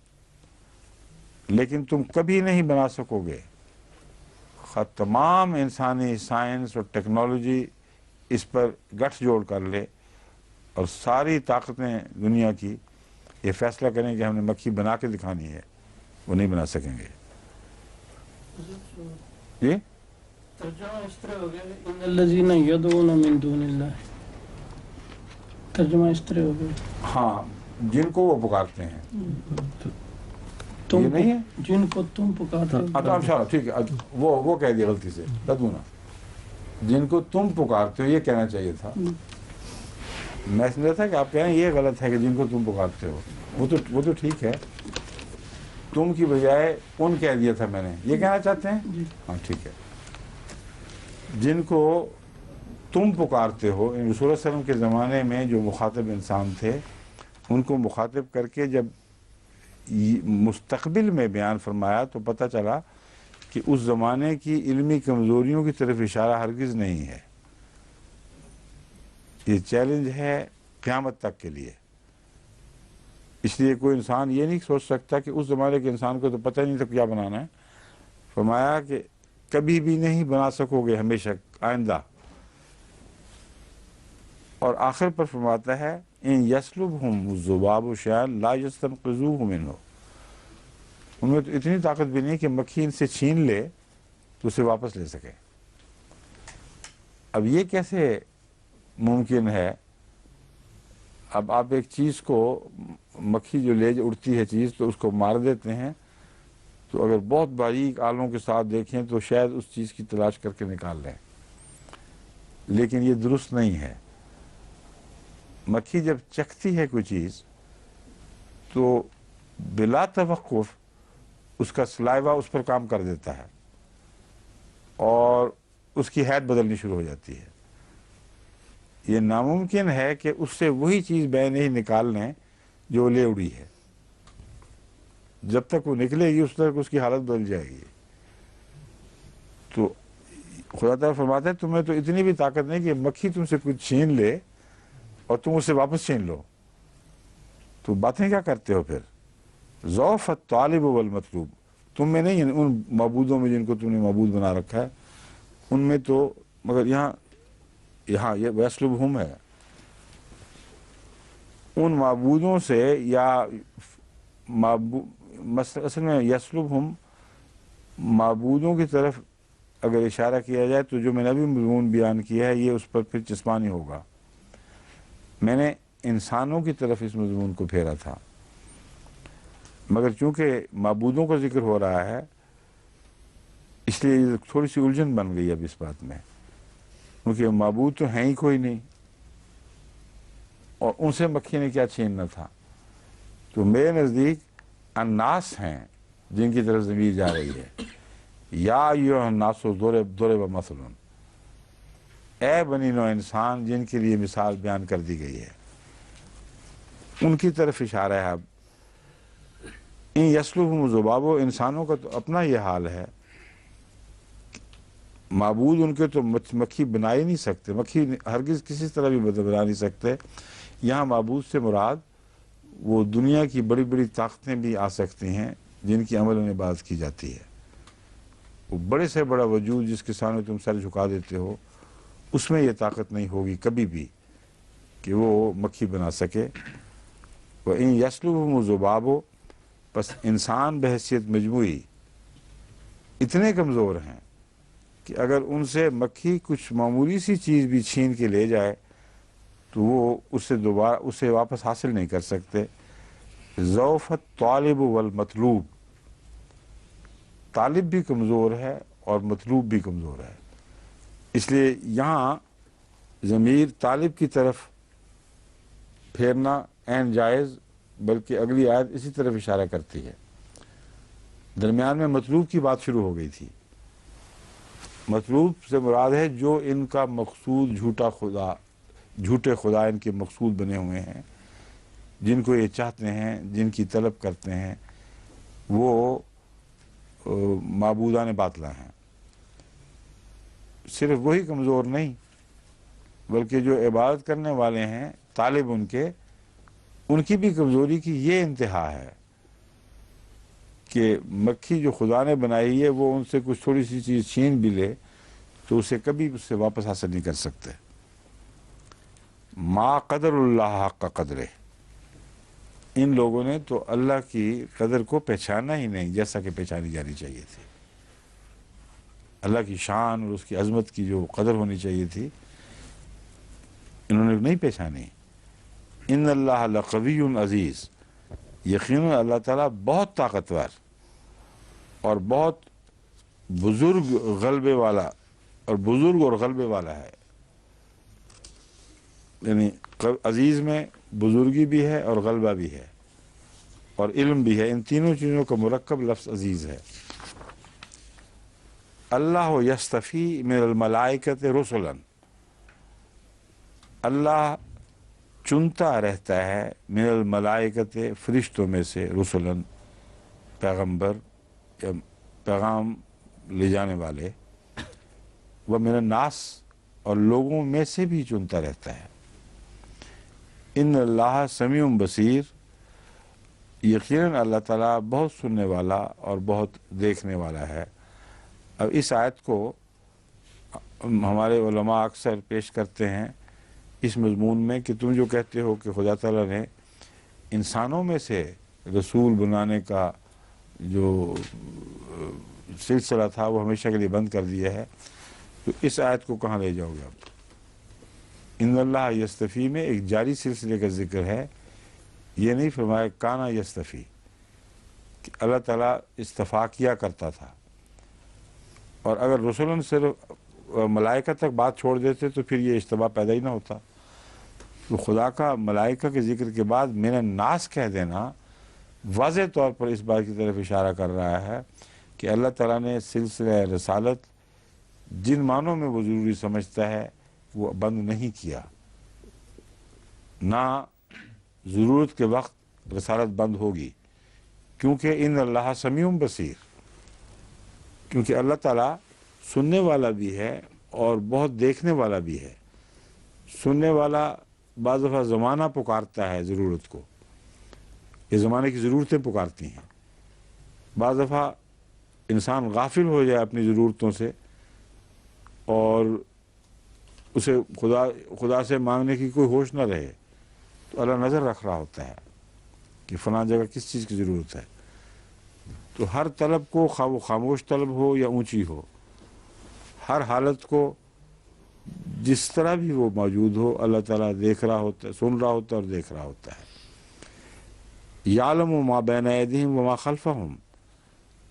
[SPEAKER 3] لیکن تم کبھی نہیں بنا سکو گے. تمام انسانی سائنس اور ٹیکنالوجی اس پر گٹھ جوڑ کر لے اور ساری طاقتیں دنیا کی یہ فیصلہ کریں کہ ہم نے مکھی بنا کے دکھانی ہے، وہ نہیں بنا سکیں گے. جی
[SPEAKER 4] ترجمہ اس طرح ہو گیا کہ ان الذین یدعون من دون اللہ، ترجمہ اس طرح ہو گیا.
[SPEAKER 3] ہاں، جن کو وہ پکارتے ہیں،
[SPEAKER 4] تم
[SPEAKER 3] یہ نہیں ہے
[SPEAKER 4] جن کو تم پکارتے ہو.
[SPEAKER 3] اچھا ٹھیک ہے، وہ کہہ دیا غلطی سے، تدونا، جن کو تم پکارتے ہو یہ کہنا چاہیے تھا. میں سمجھا تھا کہ آپ کہہ رہے ہیں یہ غلط ہے کہ جن کو تم پکارتے ہو، وہ تو ٹھیک ہے، تم کی بجائے ان کہہ دیا تھا میں نے، یہ کہنا چاہتے ہیں. ہاں ٹھیک ہے، جن کو تم پکارتے ہو. رسول اللہ صلی اللہ علیہ وسلم کے زمانے میں جو مخاطب انسان تھے، ان کو مخاطب کر کے جب مستقبل میں بیان فرمایا تو پتہ چلا کہ اس زمانے کی علمی کمزوریوں کی طرف اشارہ ہرگز نہیں ہے. یہ چیلنج ہے قیامت تک کے لیے. اس لیے کوئی انسان یہ نہیں سوچ سکتا کہ اس زمانے کے انسان کو تو پتہ نہیں تھا کیا بنانا ہے. فرمایا کہ کبھی بھی نہیں بنا سکو گے ہمیشہ آئندہ. اور آخر پر فرماتا ہے ان یسلبہم الذباب شیئا لا یستنقذوہ منہ، ان میں تو اتنی طاقت بھی نہیں کہ مکھی ان سے چھین لے تو اسے واپس لے سکے. اب یہ کیسے ممکن ہے؟ اب آپ ایک چیز کو، مکھی جو لے اڑتی ہے چیز، تو اس کو مار دیتے ہیں، تو اگر بہت باریک آلوں کے ساتھ دیکھیں تو شاید اس چیز کی تلاش کر کے نکال لیں، لیکن یہ درست نہیں ہے. مکھی جب چکھتی ہے کوئی چیز تو بلا توقف اس کا سلائیوا اس پر کام کر دیتا ہے اور اس کی حیت بدلنی شروع ہو جاتی ہے. یہ ناممکن ہے کہ اس سے وہی چیز بین ہی نکال لیں جو لے اڑی ہے. جب تک وہ نکلے گی اس تک اس کی حالت بدل جائے گی. تو خدا تعالیٰ فرماتا ہے تمہیں تو اتنی بھی طاقت نہیں کہ مکھی تم سے کچھ چھین لے اور تم اسے واپس چھین لو. تو باتیں کیا کرتے ہو پھر؟ ضعف الطالب والمطلوب، تم میں نہیں ہے، ان معبودوں میں جن کو تم نے معبود بنا رکھا ہے ان میں تو، مگر یہاں یہ ویسلبہم ہے، ان معبودوں سے، یا اصل میں یسلبہم معبودوں کی طرف اگر اشارہ کیا جائے تو جو میں نے ابھی مضمون بیان کیا ہے یہ اس پر پھر جسمانی ہوگا. میں نے انسانوں کی طرف اس مضمون کو پھیرا تھا، مگر چونکہ معبودوں کا ذکر ہو رہا ہے اس لیے یہ تھوڑی سی الجھن بن گئی اب اس بات میں، کیونکہ معبود تو ہیں ہی کوئی نہیں، اور ان سے مکھی نے کیا چھیننا تھا. تو میرے نزدیک الناس ہیں جن کی طرف ضمیر جا رہی ہے. یا ایھا الناس ضرب مثل، اے بنی نوع انسان جن کے لیے مثال بیان کر دی گئی ہے، ان کی طرف اشارہ ہے. اب ان یسلبہم الذباب، انسانوں کا تو اپنا یہ حال ہے، معبود ان کے تو مکھی بنا ہی نہیں سکتے، مکھی ہرگز کسی طرح بھی بنا نہیں سکتے. یہاں معبود سے مراد وہ دنیا کی بڑی بڑی طاقتیں بھی آ سکتی ہیں جن کی عمل و عبادت کی جاتی ہے. وہ بڑے سے بڑا وجود جس کے سامنے تم سر جھکا دیتے ہو، اس میں یہ طاقت نہیں ہوگی کبھی بھی کہ وہ مکھی بنا سکے. وَإِن يَسْلُبْهُمُ الذُّبَابُ، بس انسان بحیثیت مجموعی اتنے کمزور ہیں کہ اگر ان سے مکھی کچھ معمولی سی چیز بھی چھین کے لے جائے تو وہ اسے واپس حاصل نہیں کر سکتے. ضعف الطالب والمطلوب، طالب بھی کمزور ہے اور مطلوب بھی کمزور ہے. اس لیے یہاں ضمیر طالب کی طرف پھیرنا عین جائز، بلکہ اگلی آیت اسی طرف اشارہ کرتی ہے. درمیان میں مطلوب کی بات شروع ہو گئی تھی. مطلوب سے مراد ہے جو ان کا مقصود جھوٹے خدا ان کے مقصود بنے ہوئے ہیں، جن کو یہ چاہتے ہیں، جن کی طلب کرتے ہیں، وہ معبودان باطلہ ہیں. صرف وہی کمزور نہیں، بلکہ جو عبادت کرنے والے ہیں، طالب ان کی بھی کمزوری کی یہ انتہا ہے کہ مکھی جو خدا نے بنائی ہے وہ ان سے کچھ تھوڑی سی چیز چھین بھی لے تو اسے کبھی اس سے واپس حاصل نہیں کر سکتے. ما قدر اللہ حق قدرے، ان لوگوں نے تو اللہ کی قدر کو پہچانا ہی نہیں جیسا کہ پہچانی جانی چاہیے تھی. اللہ کی شان اور اس کی عظمت کی جو قدر ہونی چاہیے تھی انہوں نے نہیں پہچانی. ان اللہ لقوی عزیز، یقیناً اللہ تعالیٰ بہت طاقتور اور بہت بزرگ اور غلبے والا ہے. یعنی عزیز میں بزرگی بھی ہے اور غلبہ بھی ہے اور علم بھی ہے. ان تینوں چیزوں کا مرکب لفظ عزیز ہے. اللہ یستفی من الملائکۃ رسلا، اللہ چنتا رہتا ہے من الملائکۃ فرشتوں میں سے، رسلا پیغمبر یا پیغام لے جانے والے، وہ من الناس اور لوگوں میں سے بھی چنتا رہتا ہے. ان اللہ سمیع بصیر، یقیناً اللہ تعالیٰ بہت سننے والا اور بہت دیکھنے والا ہے. اب اس آیت کو ہمارے علماء اکثر پیش کرتے ہیں اس مضمون میں کہ تم جو کہتے ہو کہ خدا تعالیٰ نے انسانوں میں سے رسول بنانے کا جو سلسلہ تھا وہ ہمیشہ کے لیے بند کر دیا ہے، تو اس آیت کو کہاں لے جاؤ گے آپ؟ ان اللہ یستفی میں ایک جاری سلسلے کا ذکر ہے، یہ نہیں فرمایا کانا یستفی کہ اللہ تعالیٰ استفا کیا کرتا تھا. اور اگر رسولن صرف ملائکہ تک بات چھوڑ دیتے تو پھر یہ اجتماع پیدا ہی نہ ہوتا. تو خدا کا ملائکہ کے ذکر کے بعد من الناس کہہ دینا واضح طور پر اس بات کی طرف اشارہ کر رہا ہے کہ اللہ تعالیٰ نے سلسلہ رسالت جن معنوں میں وہ ضروری سمجھتا ہے وہ بند نہیں کیا. نہ ضرورت کے وقت رسالت بند ہوگی، کیونکہ ان اللہ سمیع بصیر، کیونکہ اللہ تعالیٰ سننے والا بھی ہے اور بہت دیکھنے والا بھی ہے. سننے والا بعض دفعہ زمانہ پکارتا ہے ضرورت کو، یہ زمانے کی ضرورتیں پکارتی ہیں. بعض دفعہ انسان غافل ہو جائے اپنی ضرورتوں سے اور اسے خدا سے مانگنے کی کوئی ہوش نہ رہے تو اللہ نظر رکھ رہا ہوتا ہے کہ فلاں جگہ کس چیز کی ضرورت ہے. تو ہر طلب کو، خواہ وہ خاموش طلب ہو یا اونچی ہو، ہر حالت کو جس طرح بھی وہ موجود ہو، اللہ تعالیٰ دیکھ رہا ہوتا ہے، سن رہا ہوتا ہے اور دیکھ رہا ہوتا ہے. یعلم ما بین ایدیہم وما خلفہم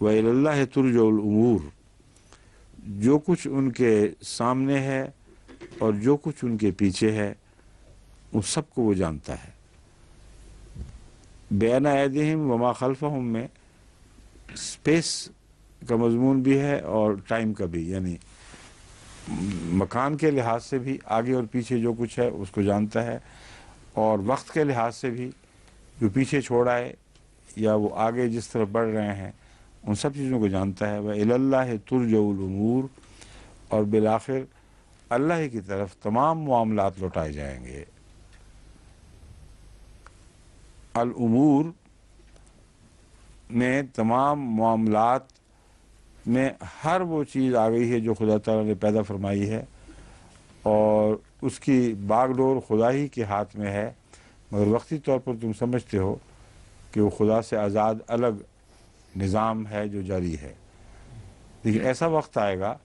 [SPEAKER 3] وإلی اللہ ترجع الامور، جو کچھ ان کے سامنے ہے اور جو کچھ ان کے پیچھے ہے ان سب کو وہ جانتا ہے. بین ایدیہم وما خلفہم میں اسپیس کا مضمون بھی ہے اور ٹائم کا بھی، یعنی مکان کے لحاظ سے بھی آگے اور پیچھے جو کچھ ہے اس کو جانتا ہے، اور وقت کے لحاظ سے بھی جو پیچھے چھوڑا ہے یا وہ آگے جس طرف بڑھ رہے ہیں ان سب چیزوں کو جانتا ہے. وإلی اللہ ترجع الامور، اور بالآخر اللہ ہی کی طرف تمام معاملات لوٹائے جائیں گے. الامور میں تمام معاملات میں ہر وہ چیز آ گئی ہے جو خدا تعالیٰ نے پیدا فرمائی ہے اور اس کی باغ ڈور خدا ہی کے ہاتھ میں ہے، مگر وقتی طور پر تم سمجھتے ہو کہ وہ خدا سے آزاد الگ نظام ہے جو جاری ہے. لیکن ایسا وقت آئے گا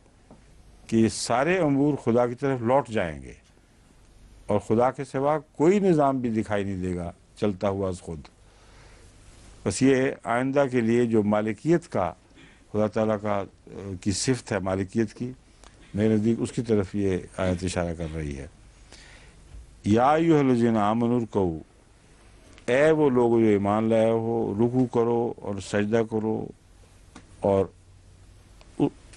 [SPEAKER 3] کہ یہ سارے امور خدا کی طرف لوٹ جائیں گے اور خدا کے سوا کوئی نظام بھی دکھائی نہیں دے گا چلتا ہوا از خود. بس یہ آئندہ کے لیے جو مالکیت کا خدا تعالیٰ کی صفت ہے مالکیت کی، میرے نزدیک اس کی طرف یہ آیت اشارہ کر رہی ہے. یا ایھا الذین آمنوا ارکعوا، اے وہ لوگ جو ایمان لائے ہو، رکوع کرو اور سجدہ کرو اور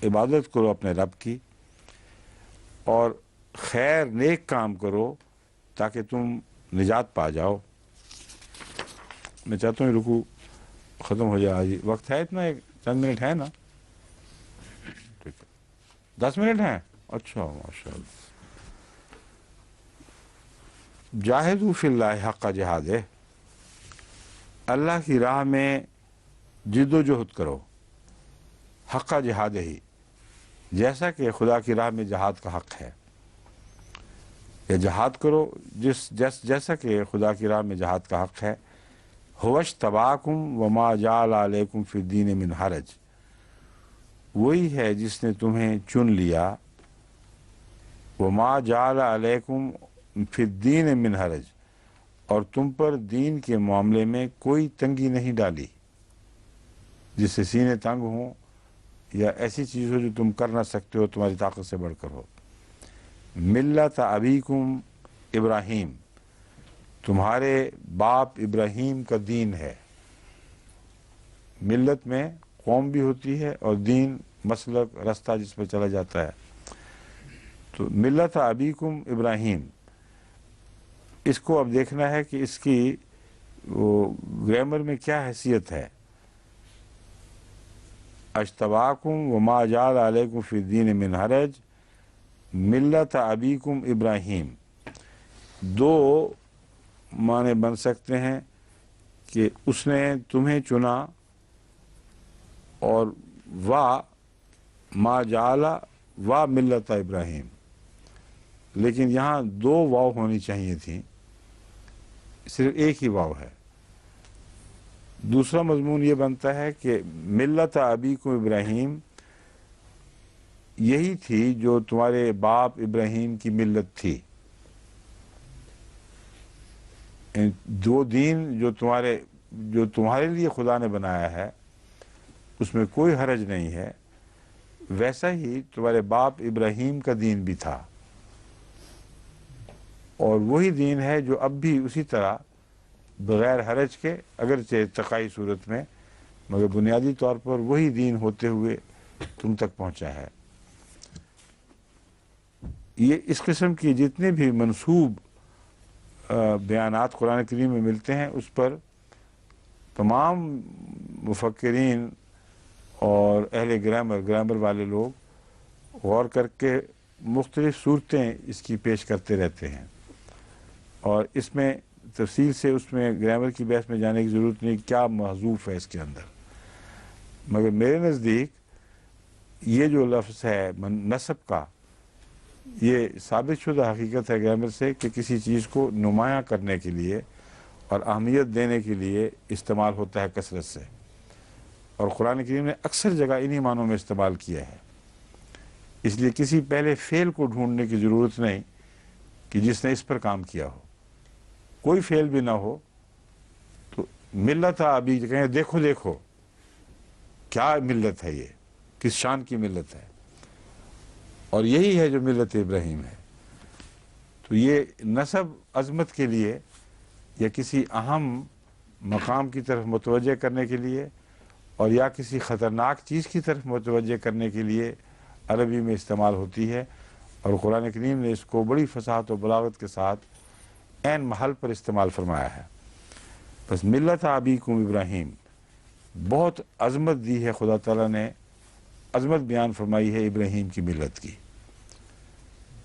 [SPEAKER 3] عبادت کرو اپنے رب کی، اور خیر نیک کام کرو تاکہ تم نجات پا جاؤ. میں چاہتا ہوں رکوع ختم ہو جائے. آج وقت ہے اتنا، چند منٹ ہے نا؟ ٹھیک ہے، 10 منٹ ہیں. اچھا، ماشاء اللہ. جاہدوا فی اللہ حق جہادہ، اللہ کی راہ میں جد و جہد کرو، حق جہادہ ہی، جیسا کہ خدا کی راہ میں جہاد کا حق ہے. یا جہاد کرو جیسا کہ خدا کی راہ میں جہاد کا حق ہے. هو اجتباکم وما جعل علیکم فی الدین من حرج، وہی ہے جس نے تمہیں چن لیا. وما جعل علیکم فی الدین من حرج، اور تم پر دین کے معاملے میں کوئی تنگی نہیں ڈالی، جس سے سینے تنگ ہوں یا ایسی چیز ہو جو تم کر نہ سکتے ہو، تمہاری طاقت سے بڑھ کر ہو. ملت ابیکم ابراہیم، تمہارے باپ ابراہیم کا دین ہے. ملت میں قوم بھی ہوتی ہے اور دین مسلک رستہ جس پہ چلا جاتا ہے. تو ملت ابیکم ابراہیم، اس کو اب دیکھنا ہے کہ اس کی گرامر میں کیا حیثیت ہے. اجتباکم وما جعل علیکم فی الدین من حرج ملت ابیکم ابراہیم. دو معنی بن سکتے ہیں کہ اس نے تمہیں چنا، اور ما جعل ملت ابراہیم، لیکن یہاں 2 واو ہونی چاہیے تھیں، صرف ایک ہی واو ہے. دوسرا مضمون یہ بنتا ہے کہ ملت ابیکم ابراہیم یہی تھی جو تمہارے باپ ابراہیم کی ملت تھی. دو دین جو تمہارے لیے خدا نے بنایا ہے اس میں کوئی حرج نہیں ہے، ویسا ہی تمہارے باپ ابراہیم کا دین بھی تھا، اور وہی دین ہے جو اب بھی اسی طرح بغیر حرج کے، اگرچہ ارتقائی صورت میں، مگر بنیادی طور پر وہی دین ہوتے ہوئے تم تک پہنچا ہے. یہ اس قسم کی جتنے بھی منسوب بیانات قرآن کریم میں ملتے ہیں، اس پر تمام مفکرین اور اہل گرامر والے لوگ غور کر کے مختلف صورتیں اس کی پیش کرتے رہتے ہیں، اور اس میں تفصیل سے اس میں گرامر کی بحث میں جانے کی ضرورت نہیں کیا محذوف ہے اس کے اندر. مگر میرے نزدیک یہ جو لفظ ہے نسب کا، یہ ثابت شدہ حقیقت ہے گرامر سے کہ کسی چیز کو نمایاں کرنے کے لیے اور اہمیت دینے کے لیے استعمال ہوتا ہے کثرت سے، اور قرآن کریم نے اکثر جگہ انہی معنوں میں استعمال کیا ہے. اس لیے کسی پہلے فعل کو ڈھونڈنے کی ضرورت نہیں کہ جس نے اس پر کام کیا ہو. کوئی فعل بھی نہ ہو تو ملت ابھی کہیں دیکھو دیکھو کیا ملت ہے، یہ کس شان کی ملت ہے، اور یہی ہے جو ملت ابراہیم ہے. تو یہ نسب عظمت کے لیے یا کسی اہم مقام کی طرف متوجہ کرنے کے لیے اور یا کسی خطرناک چیز کی طرف متوجہ کرنے کے لیے عربی میں استعمال ہوتی ہے، اور قرآن کریم نے اس کو بڑی فصاحت و بلاغت کے ساتھ عین محل پر استعمال فرمایا ہے. بس ملت ابیکم ابراہیم، بہت عظمت دی ہے خدا تعالیٰ نے، عظمت بیان فرمائی ہے ابراہیم کی ملت کی.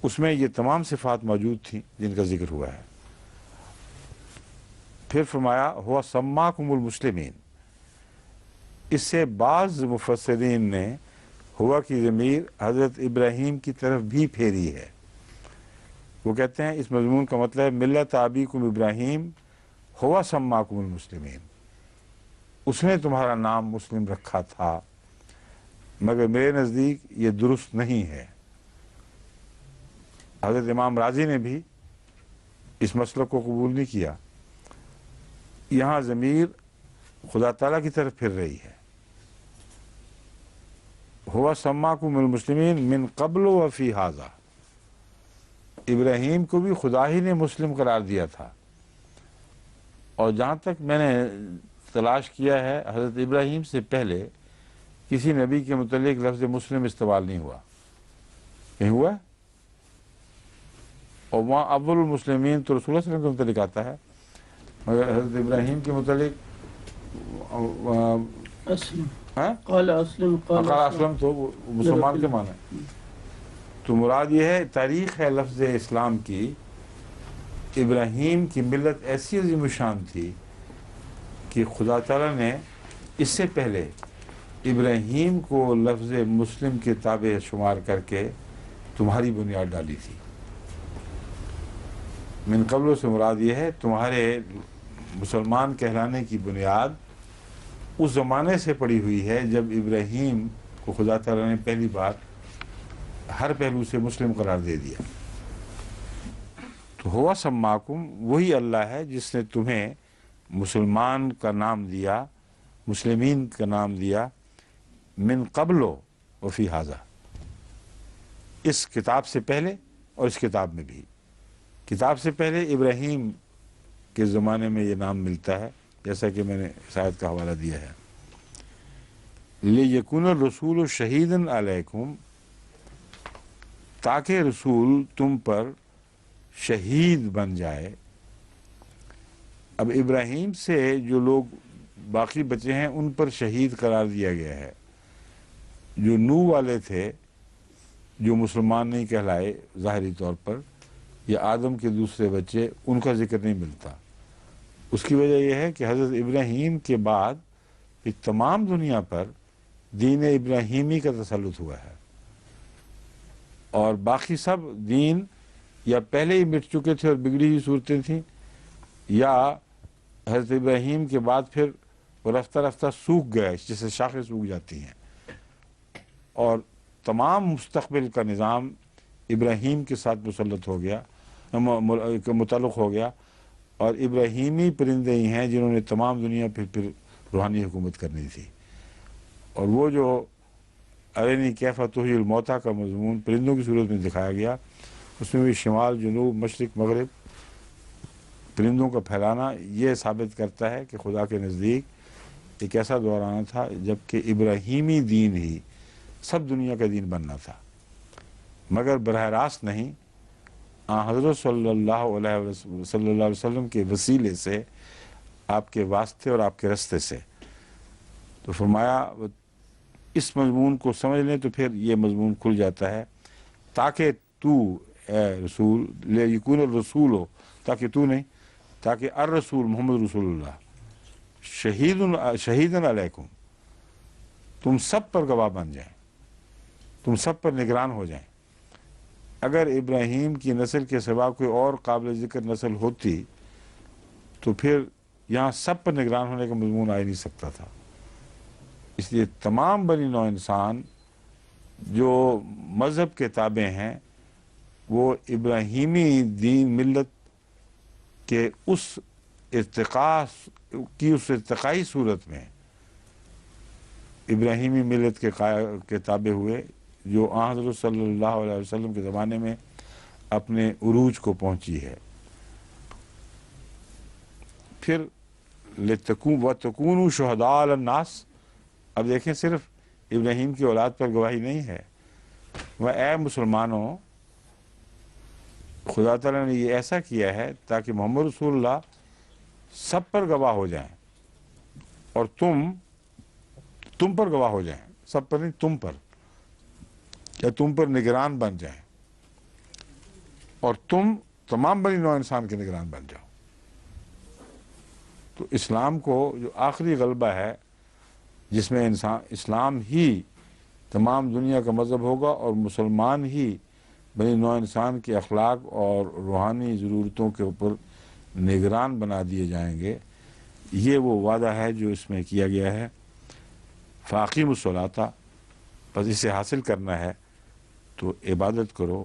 [SPEAKER 3] اس میں یہ تمام صفات موجود تھیں جن کا ذکر ہوا ہے. پھر فرمایا ہوا سماکم المسلمین. اس سے بعض مفسرین نے ہوا کی ضمیر حضرت ابراہیم کی طرف بھی پھیری ہے. وہ کہتے ہیں اس مضمون کا مطلب ہے ملت ابیکم ابراہیم ہوا سماکم المسلمین، اس نے تمہارا نام مسلم رکھا تھا. مگر میرے نزدیک یہ درست نہیں ہے. حضرت امام راضی نے بھی اس مسلک کو قبول نہیں کیا. یہاں ضمیر خدا تعالیٰ کی طرف پھر رہی ہے. ہوا سماکم المسلمین من قبل و فی ھذا. ابراہیم کو بھی خدا ہی نے مسلم قرار دیا تھا، اور جہاں تک میں نے تلاش کیا ہے حضرت ابراہیم سے پہلے کسی نبی کے متعلق لفظ مسلم استعمال نہیں ہوا. کہیں ہوا ہے؟ اور وہاں اول المسلمین تو رسول اللہ صلی اللہ علیہ وسلم کے متعلق آتا ہے، مگر حضرت ابراہیم کے متعلق
[SPEAKER 4] اسلم قال اسلم قال
[SPEAKER 3] اسلم تو وہ مسلمان کے معنی ہے. تو مراد یہ ہے، تاریخ ہے لفظ اسلام کی. ابراہیم کی ملت ایسی عظیم الشان تھی کہ خدا تعالیٰ نے اس سے پہلے ابراہیم کو لفظ مسلم کے تابع شمار کر کے تمہاری بنیاد ڈالی تھی. من قبل سے مراد یہ ہے تمہارے مسلمان کہلانے کی بنیاد اس زمانے سے پڑی ہوئی ہے جب ابراہیم کو خدا تعالیٰ نے پہلی بار ہر پہلو سے مسلم قرار دے دیا. تو ہوا سماکم، وہی اللہ ہے جس نے تمہیں مسلمان کا نام دیا، مسلمین کا نام دیا، من قبل و فی ھذا، اس کتاب سے پہلے اور اس کتاب میں بھی. کتاب سے پہلے ابراہیم کے زمانے میں یہ نام ملتا ہے، جیسا کہ میں نے اس آیت کا حوالہ دیا ہے. لِیَکُونَ الرَّسُولُ شَہِیدًا عَلَیکُم، تاکہ رسول تم پر شہید بن جائے. اب ابراہیم سے جو لوگ باقی بچے ہیں ان پر شہید قرار دیا گیا ہے. جو نوح والے تھے جو مسلمان نہیں کہلائے ظاہری طور پر، یا آدم کے دوسرے بچے، ان کا ذکر نہیں ملتا. اس کی وجہ یہ ہے کہ حضرت ابراہیم کے بعد یہ تمام دنیا پر دین ابراہیمی کا تسلط ہوا ہے، اور باقی سب دین یا پہلے ہی مٹ چکے تھے اور بگڑی ہوئی صورتیں تھیں، یا حضرت ابراہیم کے بعد پھر وہ رفتہ رفتہ سوکھ گئے، جیسے شاخیں سوکھ جاتی ہیں، اور تمام مستقبل کا نظام ابراہیم کے ساتھ مسلط ہو گیا، متعلق ہو گیا. اور ابراہیمی پرندے ہی ہیں جنہوں نے تمام دنیا پھر روحانی حکومت کرنی تھی. اور وہ جو ارنی کیف تحیی الموتیٰ کا مضمون پرندوں کی صورت میں دکھایا گیا، اس میں بھی شمال، جنوب، مشرق، مغرب پرندوں کا پھیلانا یہ ثابت کرتا ہے کہ خدا کے نزدیک ایک ایسا دور آنا تھا جب کہ ابراہیمی دین ہی سب دنیا کا دین بننا تھا، مگر براہ راست نہیں، حضرت صلی اللہ علیہ وسلم کے وسیلے سے، آپ کے واسطے اور آپ کے رستے سے. تو فرمایا اس مضمون کو سمجھ لیں تو پھر یہ مضمون کھل جاتا ہے، تاکہ تو اے رسول، لیکون الرسول ہو، تاکہ تو نہیں، تاکہ الرسول محمد رسول اللہ شہیدن علیکم، تم سب پر گواہ بن جائیں، تم سب پر نگران ہو جائیں. اگر ابراہیم کی نسل کے سوا کوئی اور قابل ذکر نسل ہوتی تو پھر یہاں سب پر نگران ہونے کا مضمون آ ہی نہیں سکتا تھا. اس لیے تمام بنی نوع انسان جو مذہب کے تابع ہیں وہ ابراہیمی دین ملت کے اس ارتقائی صورت میں ابراہیمی ملت کے تابع ہوئے، جو حضرت صلی اللہ علیہ وسلم کے زمانے میں اپنے عروج کو پہنچی ہے. پھر وَتَكُونُوا شُهَدَاءَ عَلَى النَّاسِ، اب دیکھیں صرف ابراہیم کی اولاد پر گواہی نہیں ہے، وہ اے مسلمانوں، خدا تعالیٰ نے یہ ایسا کیا ہے تاکہ محمد رسول اللہ سب پر گواہ ہو جائیں، اور تم پر گواہ ہو جائیں، سب پر نہیں، تم پر، یا تم پر نگران بن جائیں، اور تم تمام بنی نوع انسان کے نگران بن جاؤ. تو اسلام کو جو آخری غلبہ ہے جس میں اسلام ہی تمام دنیا کا مذہب ہوگا اور مسلمان ہی بنی نوع انسان کے اخلاق اور روحانی ضرورتوں کے اوپر نگران بنا دیے جائیں گے، یہ وہ وعدہ ہے جو اس میں کیا گیا ہے. فاقیموا الصلاۃ، بس اسے حاصل کرنا ہے تو عبادت کرو،